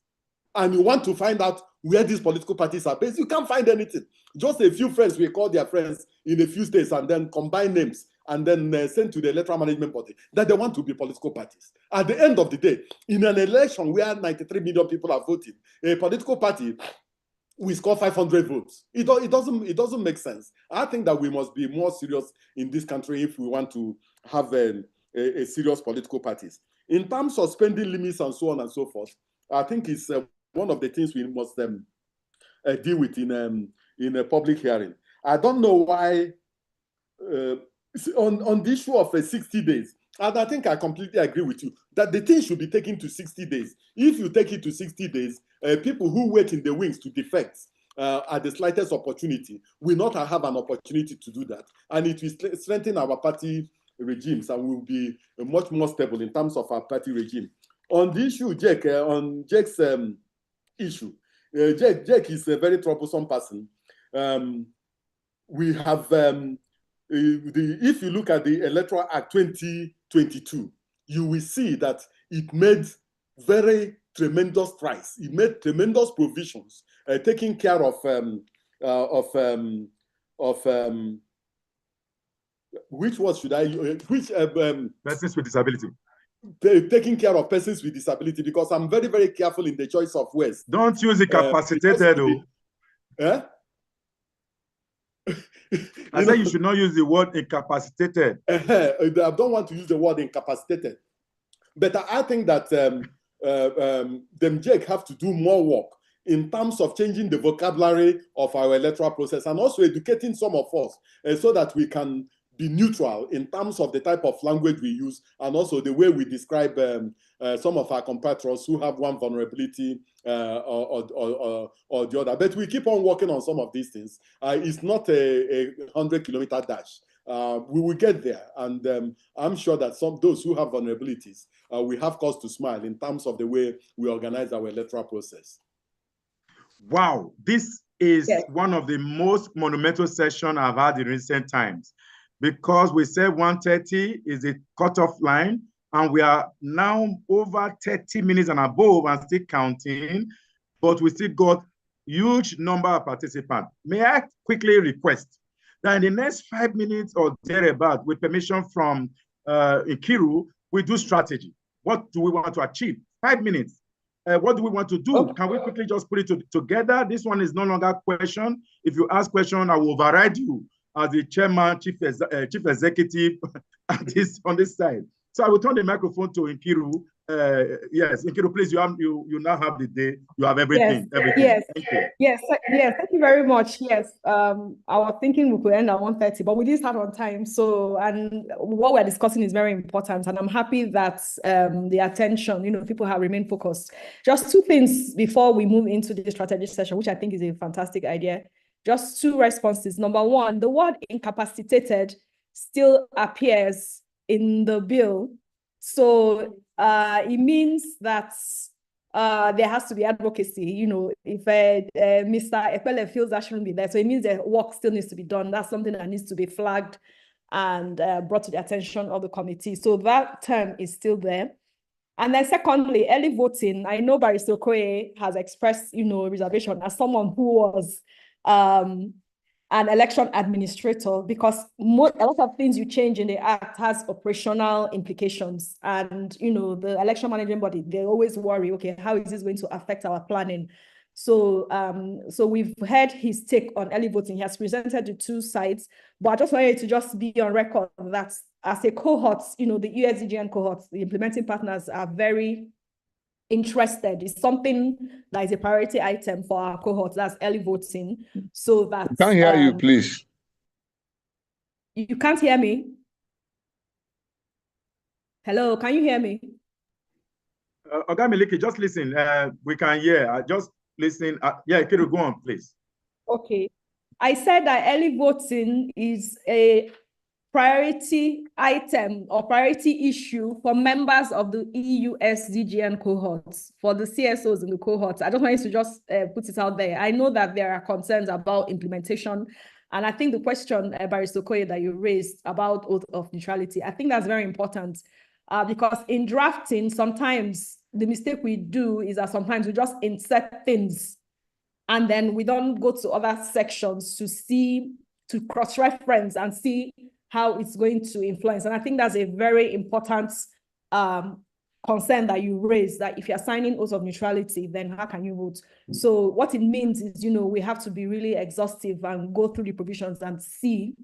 and you want to find out where these political parties are based, you can't find anything. Just a few friends will call their friends in a few states and then combine names and then send to the electoral management body that they want to be political parties. At the end of the day, in an election where 93 million people are voting, a political party will score 500 votes. It doesn't make sense. I think that we must be more serious in this country if we want to have a serious political parties. In terms of spending limits and so on and so forth, I think it's one of the things we must deal with in a public hearing. I don't know why on the issue of 60 days, And I think I completely agree with you that the thing should be taken to 60 days. If you take it to 60 days, people who wait in the wings to defect at the slightest opportunity will not have an opportunity to do that. And it will strengthen our party regimes and will be much more stable in terms of our party regime. On the issue, Jake, on Jake's issue, Jake is a very troublesome person. We have, if you look at the Electoral Act 2022, you will see that it made very tremendous strides. It made tremendous provisions, taking care of which word should I which persons with disability. Taking care of persons with disability, because I'm very, very careful in the choice of words. Don't use incapacitated, Eh? I said you should not use the word incapacitated. I don't want to use the word incapacitated. But I think that them Jake have to do more work in terms of changing the vocabulary of our electoral process and also educating some of us so that we can be neutral in terms of the type of language we use and also the way we describe some of our compatriots who have one vulnerability or the other. But we keep on working on some of these things. It's not a 100-kilometer dash. We will get there, and I'm sure that those who have vulnerabilities will have cause to smile in terms of the way we organize our electoral process. Wow, this is one of the most monumental sessions I've had in recent times, because we said 1:30 is a cutoff line, and we are now over 30 minutes and above and still counting, but we still got huge number of participants. May I quickly request that in the next 5 minutes or thereabout, with permission from Nkiru, we do strategy. What do we want to achieve? 5 minutes. What do we want to do? Okay. Can we quickly just put it together? This one is no longer a question. If you ask question, I will override you as the chairman, chief executive on this side. So I will turn the microphone to Nkiru. Yes, Nkiru, please, you now have the day. You have everything. Yes, Thank you. Yes, thank you very much. Yes, I was thinking we could end at 1:30, but we did start on time. So, and what we're discussing is very important, and I'm happy that the attention, people have remained focused. Just two things before we move into the strategy session, which I think is a fantastic idea. Just two responses. Number one, the word incapacitated still appears in the bill. So it means that there has to be advocacy. If Mr. Epele feels that shouldn't be there, so it means the work still needs to be done. That's something that needs to be flagged and brought to the attention of the committee. So that term is still there. And then secondly, early voting. I know Barrister Okoye has expressed, reservation as someone who was an election administrator, because a lot of things you change in the act has operational implications. And, the election management body, they always worry, okay, how is this going to affect our planning? So, so we've heard his take on early voting. He has presented the two sides, but I just wanted to just be on record that as a cohort, the USDGN cohort, the implementing partners are very interested. It's something that is a priority item for our cohort, that's early voting. So that I can't hear you, please. You can't hear me? Hello, can you hear me? Oga Miliki, just listen. We can hear. Just listen. Yeah, Kiru, go on, please. Okay. I said that early voting is a priority item or priority issue for members of the EUSDGN cohorts, for the CSOs in the cohorts. I just wanted to just put it out there. I know that there are concerns about implementation, and I think the question, Barrister Okoye, that you raised about oath of neutrality, I think that's very important because in drafting, sometimes the mistake we do is that sometimes we just insert things and then we don't go to other sections to cross-reference and see how it's going to influence. And I think that's a very important concern that you raised, that if you're signing oath of neutrality, then how can you vote? So what it means is, we have to be really exhaustive and go through the provisions and see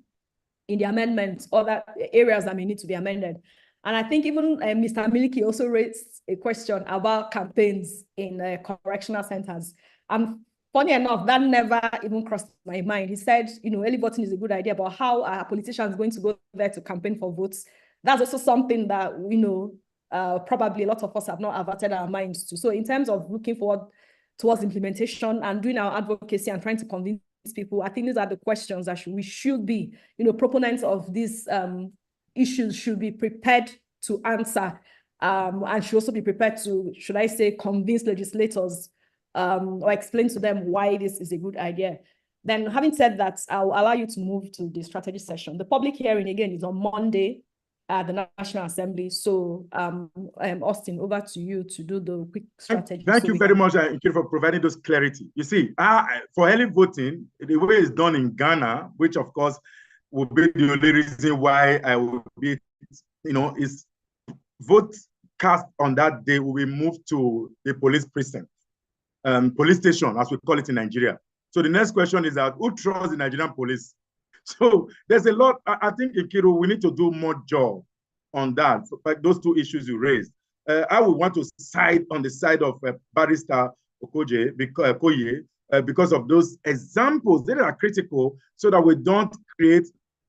in the amendments other areas that may need to be amended. And I think even Mr. Miliki also raised a question about campaigns in correctional centers. And funny enough, that never even crossed my mind. He said, early voting is a good idea, but how are politicians going to go there to campaign for votes? that's also something that, you know, probably a lot of us have not averted our minds to. So in terms of looking forward towards implementation and doing our advocacy and trying to convince people, I think these are the questions that we should be, you know, proponents of these issues should be prepared to answer, and should also be prepared to, should I say, convince legislators or explain to them why this is a good idea. Then, having said that, I'll allow you to move to the strategy session. The public hearing, again, is on Monday at the National Assembly. So, Austin, over to you to do the quick strategy. Thank you very much, Nkiru, for providing those clarity. You see, for early voting, the way it's done in Ghana, which of course will be the only reason why I will be, you know, is votes cast on that day will be moved to the police precinct, police station, as we call it in Nigeria. So the next question is that who trusts the Nigerian police? So there's a lot. I think, Nkiru, we need to do more job on that, like those two issues you raised. I would want to side on the side of Barrister Okoye because of those examples that are critical, so that we don't create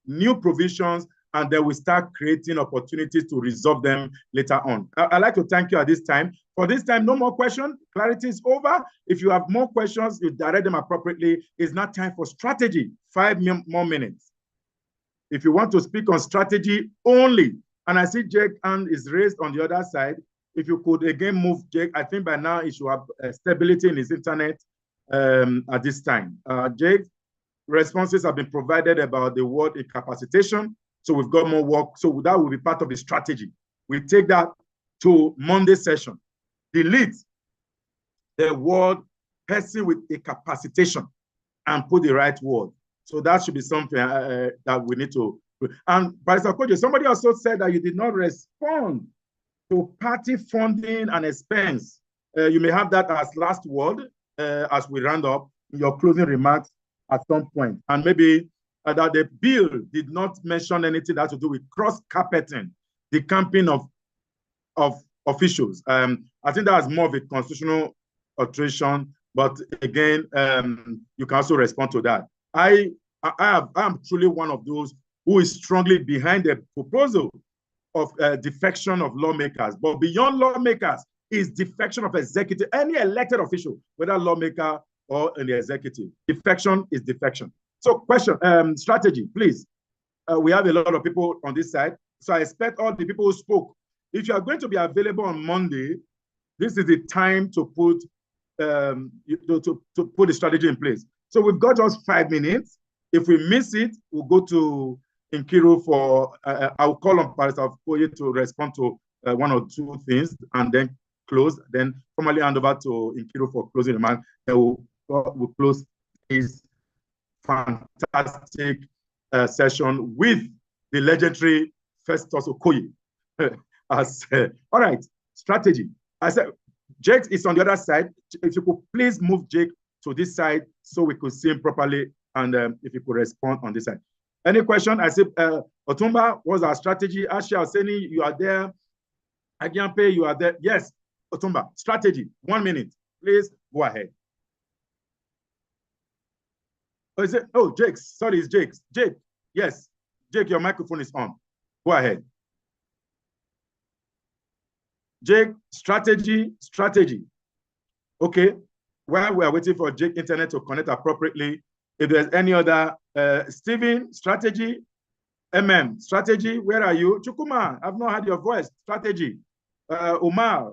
new provisions and then we start creating opportunities to resolve them later on. I'd like to thank you at this time. For this time, no more questions. Clarity is over. If you have more questions, you direct them appropriately. It's not time for strategy. 5 more minutes. If you want to speak on strategy only, and I see Jake hand is raised on the other side, if you could again move Jake, I think by now he should have stability in his internet at this time. Jake, responses have been provided about the word incapacitation. So we've got more work. So that will be part of the strategy. We take that to Monday session. Delete the word person with a capacitation and put the right word. So that should be something that we need to. And Barrister Okoye, somebody also said that you did not respond to party funding and expense. You may have that as last word as we round up in your closing remarks at some point. And maybe that the bill did not mention anything that has to do with cross-carpeting the campaign of officials. I think that's more of a constitutional alteration, but again, you can also respond to that. I am truly one of those who is strongly behind the proposal of defection of lawmakers. But beyond lawmakers is defection of executive, any elected official, whether lawmaker or in the executive. Defection is defection. So question, strategy, please. We have a lot of people on this side. So I expect all the people who spoke. If you are going to be available on Monday, this is the time to put to put the strategy in place. So we've got just 5 minutes. If we miss it, we'll go to Nkiru for, I'll call on Barrister Okoye to respond to 1 or 2 things and then close, then formally hand over to Nkiru for closing remarks. Then we'll close this fantastic session with the legendary Festus Okoye. All right, strategy. I said, Jake is on the other side. If you could please move Jake to this side so we could see him properly, and if you could respond on this side. Any question? I said, Otumba, what's our strategy? Asha Oseni, you are there. Agyampe, you are there. Yes, Otumba, strategy. 1 minute. Please go ahead. Oh, is it? Oh, Jake. Sorry, it's Jake. Jake, yes. Jake, your microphone is on. Go ahead. Jake, strategy. Okay. While we are waiting for Jake internet to connect appropriately, if there's any other, Stephen, strategy. Strategy, where are you? Chukuma, I've not heard your voice. Strategy. Umar,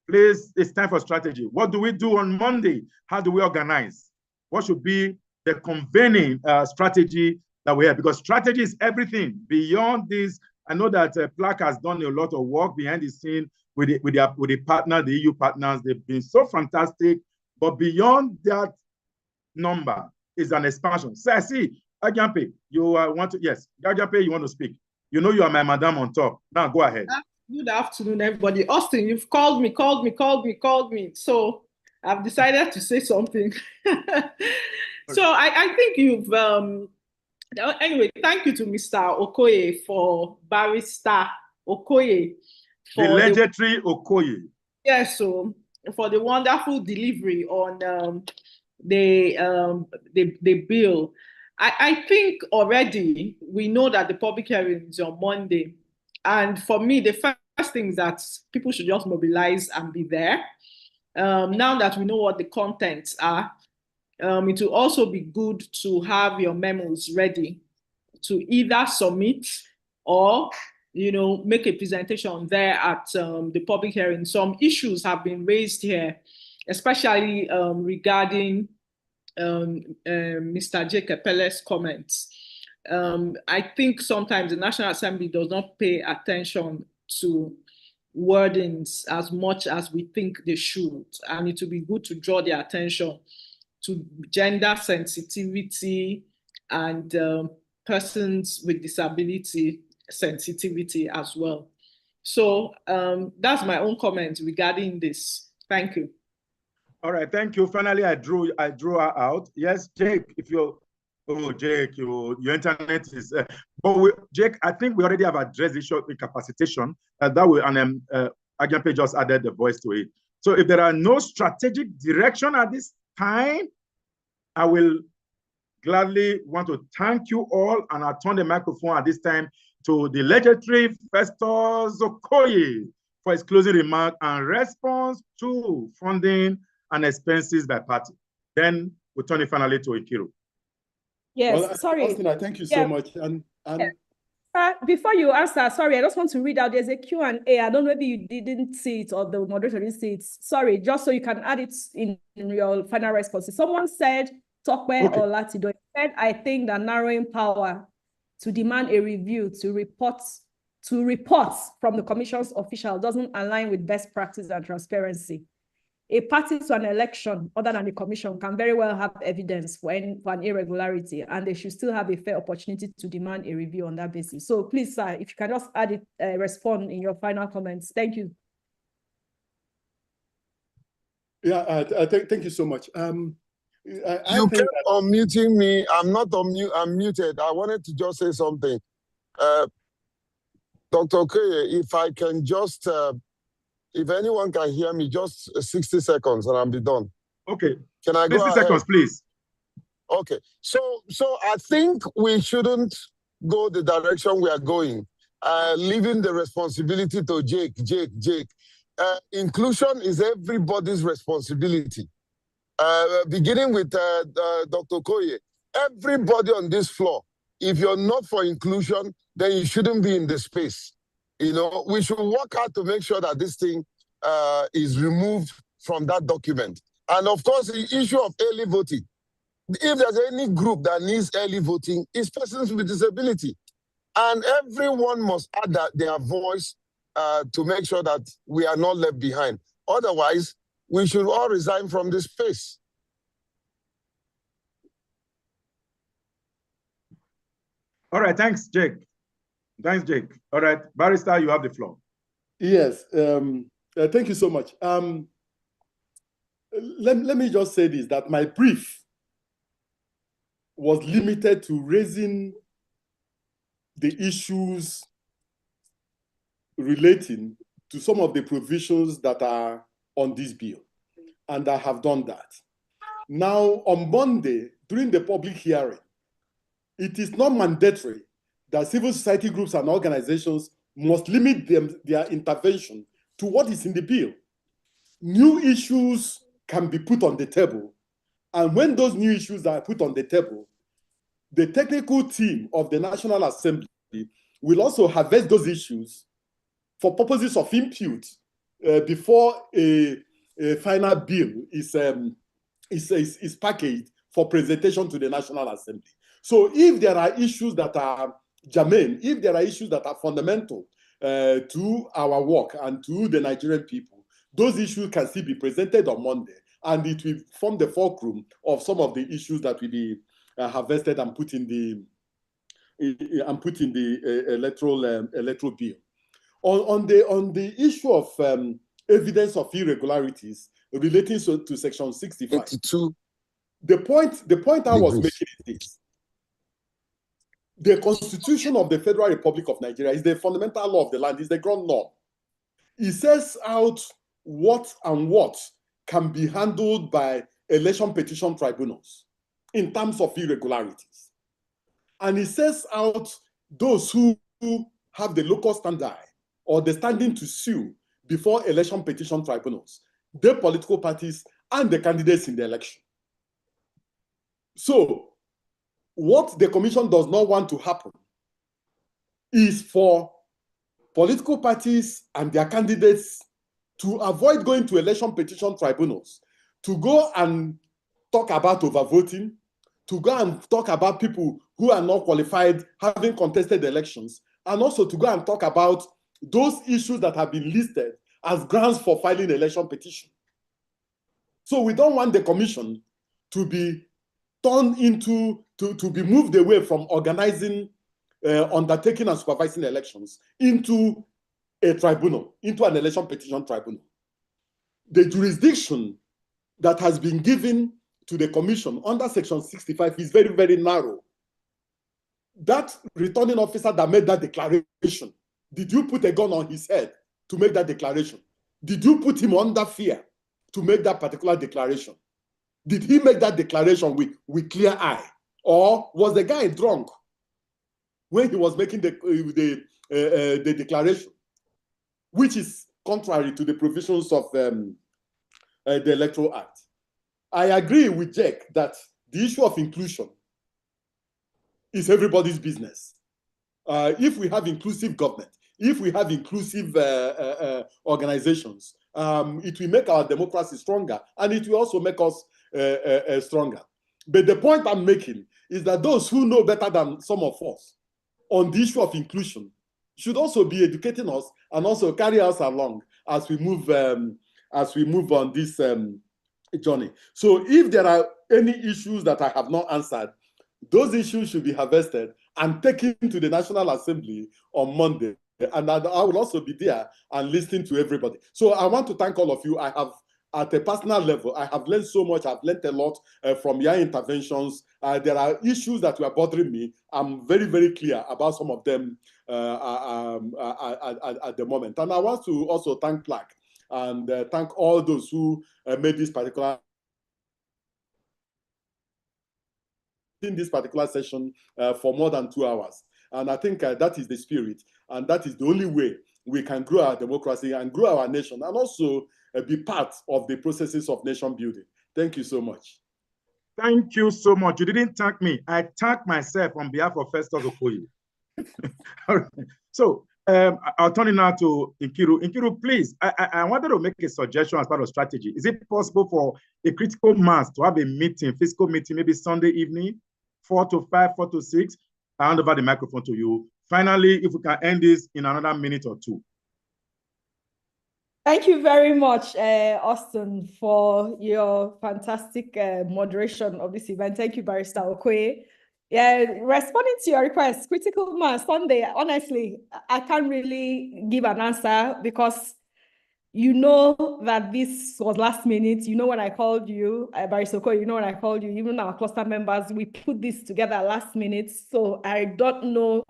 please, it's time for strategy. What do we do on Monday? How do we organize? What should be the convening strategy that we have? Because strategy is everything. Beyond this, I know that Plaque has done a lot of work behind the scene with the partner, the EU partners. They've been so fantastic. But beyond that number is an expansion. So I see, Agyampe, you want to, yes, Agyampe, you want to speak. You know you are my madam on top. Now go ahead. Good afternoon, everybody. Austin, you've called me. So I've decided to say something. So I think you've, anyway, thank you to Mr. Okoye for Barrister Okoye. The legendary Okoye. Yes, so for the wonderful delivery on the bill. I think already we know that the public hearing is on Monday. And for me, the first thing is that people should just mobilize and be there. Now that we know what the contents are, it will also be good to have your memos ready to either submit or make a presentation there at the public hearing. Some issues have been raised here, especially regarding Mr. Jacob Pelle's comments. I think sometimes the National Assembly does not pay attention to wordings as much as we think they should, and it would be good to draw their attention to gender sensitivity and persons with disability sensitivity as well. So that's my own comment regarding this. Thank you. All right, thank you. Finally, I drew her out. Yes, Jake, if you're, oh, Jake, your internet is, Jake, I think we already have addressed the issue of incapacitation. That way, and Agampe just added the voice to it. So if there are no strategic direction at this time, I will gladly want to thank you all, and I'll turn the microphone at this time to the legislative Festus Okoye for his closing remark and response to funding and expenses by party. Then we'll turn it finally to Nkiru. Yes, well, sorry. Austin, I thank you so much. And before you answer, sorry, I just want to read out. There's a Q&A. I don't know if you didn't see it or the moderator didn't see it. Sorry, just so you can add it in your final responses. Someone said, Tokwe or Latido said, I think that narrowing power to demand a review to reports from the commission's official doesn't align with best practice and transparency. A party to an election other than the commission can very well have evidence for an irregularity, and they should still have a fair opportunity to demand a review on that basis. So please, sir, if you can just add it, respond in your final comments. Thank you. Yeah, thank you so much. You kept unmuting me. I'm not I'm muted. I wanted to just say something. Dr. Okoye, if I can just, if anyone can hear me, just 60 seconds and I'll be done. Okay. Can I go 60 seconds, please. Okay. So I think we shouldn't go the direction we are going, leaving the responsibility to Jake. Inclusion is everybody's responsibility. Beginning with Dr. Okoye, everybody on this floor, if you're not for inclusion, then you shouldn't be in the space. We should work hard to make sure that this thing is removed from that document. And of course, the issue of early voting. If there's any group that needs early voting, it's persons with disability. And everyone must add their voice to make sure that we are not left behind. Otherwise, we should all resign from this space. All right, thanks, Jake. Thanks, Jake. All right, Barrister, you have the floor. Yes, thank you so much. Let me just say this, that my brief was limited to raising the issues relating to some of the provisions that are on this bill, and I have done that. Now, on Monday, during the public hearing, it is not mandatory that civil society groups and organizations must limit their intervention to what is in the bill. New issues can be put on the table, and when those new issues are put on the table, the technical team of the National Assembly will also harvest those issues for purposes of input before a final bill is packaged for presentation to the National Assembly. So if there are issues that are germane, if there are issues that are fundamental to our work and to the Nigerian people, those issues can still be presented on Monday, and it will form the fulcrum of some of the issues that will be harvested and put in the electoral bill. On the issue of evidence of irregularities relating to Section 65, 82. The point I was making is this: the Constitution of the Federal Republic of Nigeria is the fundamental law of the land, is the ground norm. It sets out what can be handled by election petition tribunals in terms of irregularities. And it sets out those who have the local standi or the standing to sue before election petition tribunals, the political parties and the candidates in the election. So what the commission does not want to happen is for political parties and their candidates to avoid going to election petition tribunals, to go and talk about overvoting, to go and talk about people who are not qualified having contested elections, and also to go and talk about those issues that have been listed as grounds for filing election petition. So we don't want the commission to be turned into, to be moved away from organizing, undertaking and supervising elections into a tribunal, into an election petition tribunal. The jurisdiction that has been given to the commission under Section 65 is very, very narrow. That returning officer that made that declaration, did you put a gun on his head to make that declaration? Did you put him under fear to make that particular declaration? Did he make that declaration with clear eye? Or was the guy drunk when he was making the declaration, which is contrary to the provisions of the Electoral Act? I agree with Jack that the issue of inclusion is everybody's business. If we have inclusive government, if we have inclusive organizations, it will make our democracy stronger, and it will also make us stronger. But the point I'm making is that those who know better than some of us on the issue of inclusion should also be educating us and also carry us along as we move on this journey. So if there are any issues that I have not answered, those issues should be harvested and taken to the National Assembly on Monday. And I will also be there and listening to everybody. So I want to thank all of you. I have, at a personal level, I have learned so much. I've learned a lot from your interventions. There are issues that were bothering me. I'm very, very clear about some of them at the moment. And I want to also thank Plaque and thank all those who made this particular session for more than 2 hours. And I think that is the spirit, and that is the only way we can grow our democracy and grow our nation, and also be part of the processes of nation building. Thank you so much. Thank you so much. You didn't thank me. I thank myself on behalf of Festus Okoye. So I'll turn it now to Nkiru. Nkiru, please, I wanted to make a suggestion as part of strategy. Is it possible for a critical mass to have a meeting, physical meeting, maybe Sunday evening, 4 to 5, 4 to 6? I hand over the microphone to you. Finally, if we can end this in another minute or two. Thank you very much, Austin, for your fantastic moderation of this event. Thank you, Barrister Okoye. Yeah, responding to your request, critical mass Sunday, honestly, I can't really give an answer because you know that this was last minute. You know when I called you, Barrister Okoye, you know when I called you, even our cluster members, we put this together last minute. So I don't know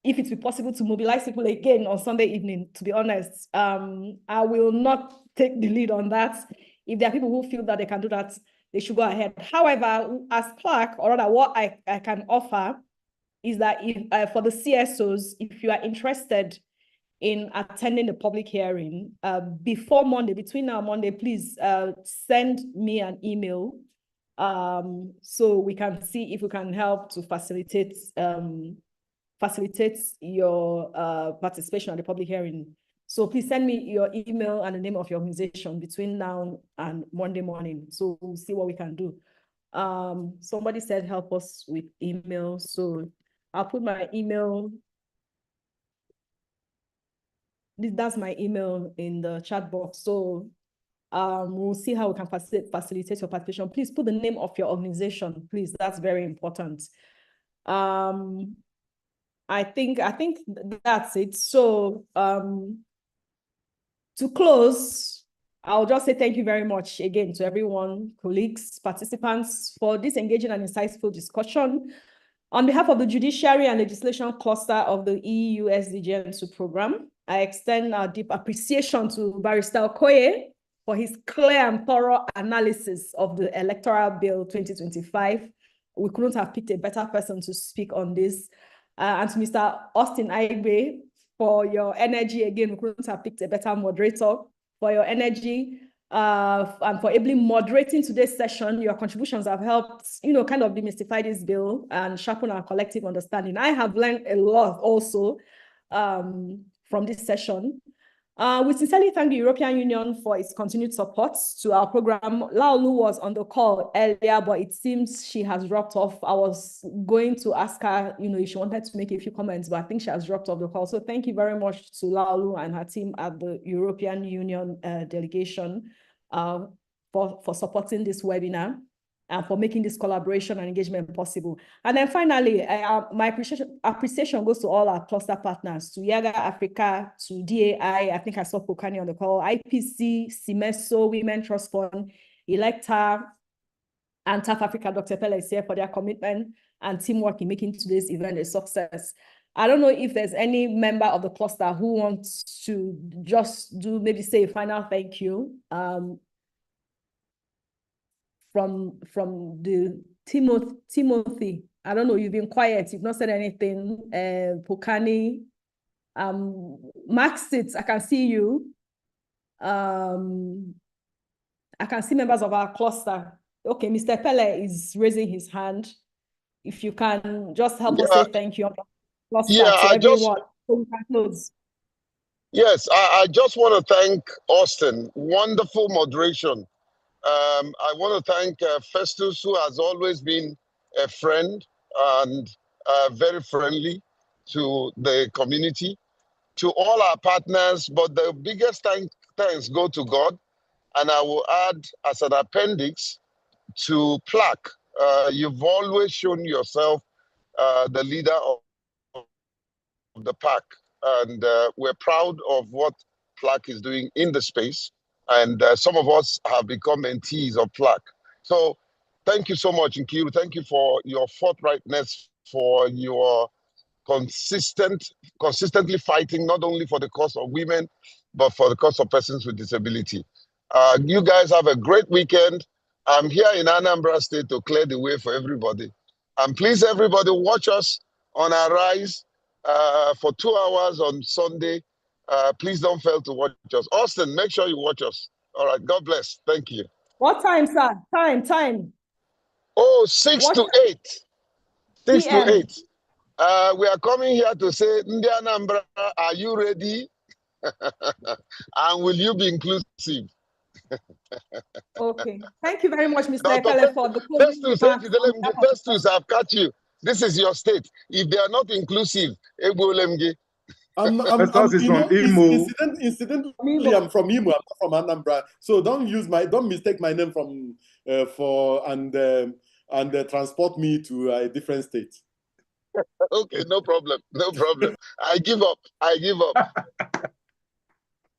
if it will be possible to mobilize people again on Sunday evening, to be honest. I will not take the lead on that. If there are people who feel that they can do that, they should go ahead. However, as Plaque, or rather what I can offer is that if for the CSOs, if you are interested in attending the public hearing, before Monday, between now and Monday, please send me an email so we can see if we can help to facilitate your participation at the public hearing. So please send me your email and the name of your organization between now and Monday morning. So we'll see what we can do. Somebody said help us with email. So I'll put my email. That's my email in the chat box. So we'll see how we can facilitate your participation. Please put the name of your organization, please. That's very important. I think that's it. So to close, I'll just say thank you very much again to everyone, colleagues, participants, for this engaging and insightful discussion. On behalf of the Judiciary and Legislation Cluster of the EU SDGM2 program, I extend our deep appreciation to Barrister Okoye for his clear and thorough analysis of the Electoral Bill 2025. We couldn't have picked a better person to speak on this. and to Mr. Austin Aigbe for your energy. Again, we couldn't have picked a better moderator, for your energy and for ably moderating today's session. Your contributions have helped, kind of demystify this bill and sharpen our collective understanding. I have learned a lot also from this session. We sincerely thank the European Union for its continued support to our program. Laolu was on the call earlier, but it seems she has dropped off. I was going to ask her, if she wanted to make a few comments, but I think she has dropped off the call. So thank you very much to Laolu and her team at the European Union delegation for supporting this webinar and for making this collaboration and engagement possible. And then finally, my appreciation goes to all our cluster partners, to Yaga Africa, to DAI, I think I saw Pokani on the call, IPC, CIMESO, Women Trust Fund, Electoral, and TAF Africa, Dr. Pele is here for their commitment and teamwork in making today's event a success. I don't know if there's any member of the cluster who wants to just maybe say a final thank you. From the Timothy. I don't know, you've been quiet, you've not said anything. Pokani, Maxit, I can see you. I can see members of our cluster. Okay, Mr. Pele is raising his hand. If you can just help us say thank you to everyone. So we can close. Yes, I just want to thank Austin. Wonderful moderation. I want to thank Festus, who has always been a friend and very friendly to the community, to all our partners, but the biggest thanks go to God. And I will add as an appendix to Plaque. You've always shown yourself the leader of the pack, and we're proud of what Plaque is doing in the space. And some of us have become mentees of Plaque. So thank you so much, Nkiru. Thank you for your forthrightness, for your consistently fighting, not only for the cause of women, but for the cause of persons with disability. You guys have a great weekend. I'm here in Anambra State to clear the way for everybody. And please, everybody, watch us on our Rise for 2 hours on Sunday. Please don't fail to watch us. Austin, make sure you watch us. All right. God bless. Thank you. What time, sir? Time. Oh, 6 to 8. 6 PM. to 8. We are coming here to say, Ndi Anambra, are you ready? And will you be inclusive? Okay. Thank you very much, Mr. Epele, for the Festus, I've cut you. This is your state. If they are not inclusive, Incidentally, I'm from Imo. I'm not from Anambra. So don't mistake my name from and transport me to a different state. Okay, no problem. I give up.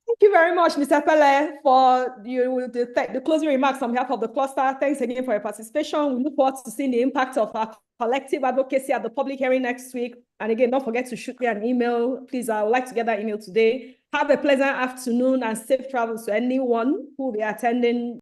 Thank you very much, Mr. Pele, for the closing remarks on behalf of the cluster. Thanks again for your participation. We look forward to seeing the impact of our collective advocacy at the public hearing next week. And again, don't forget to shoot me an email. Please, I would like to get that email today. Have a pleasant afternoon and safe travels to anyone who will be attending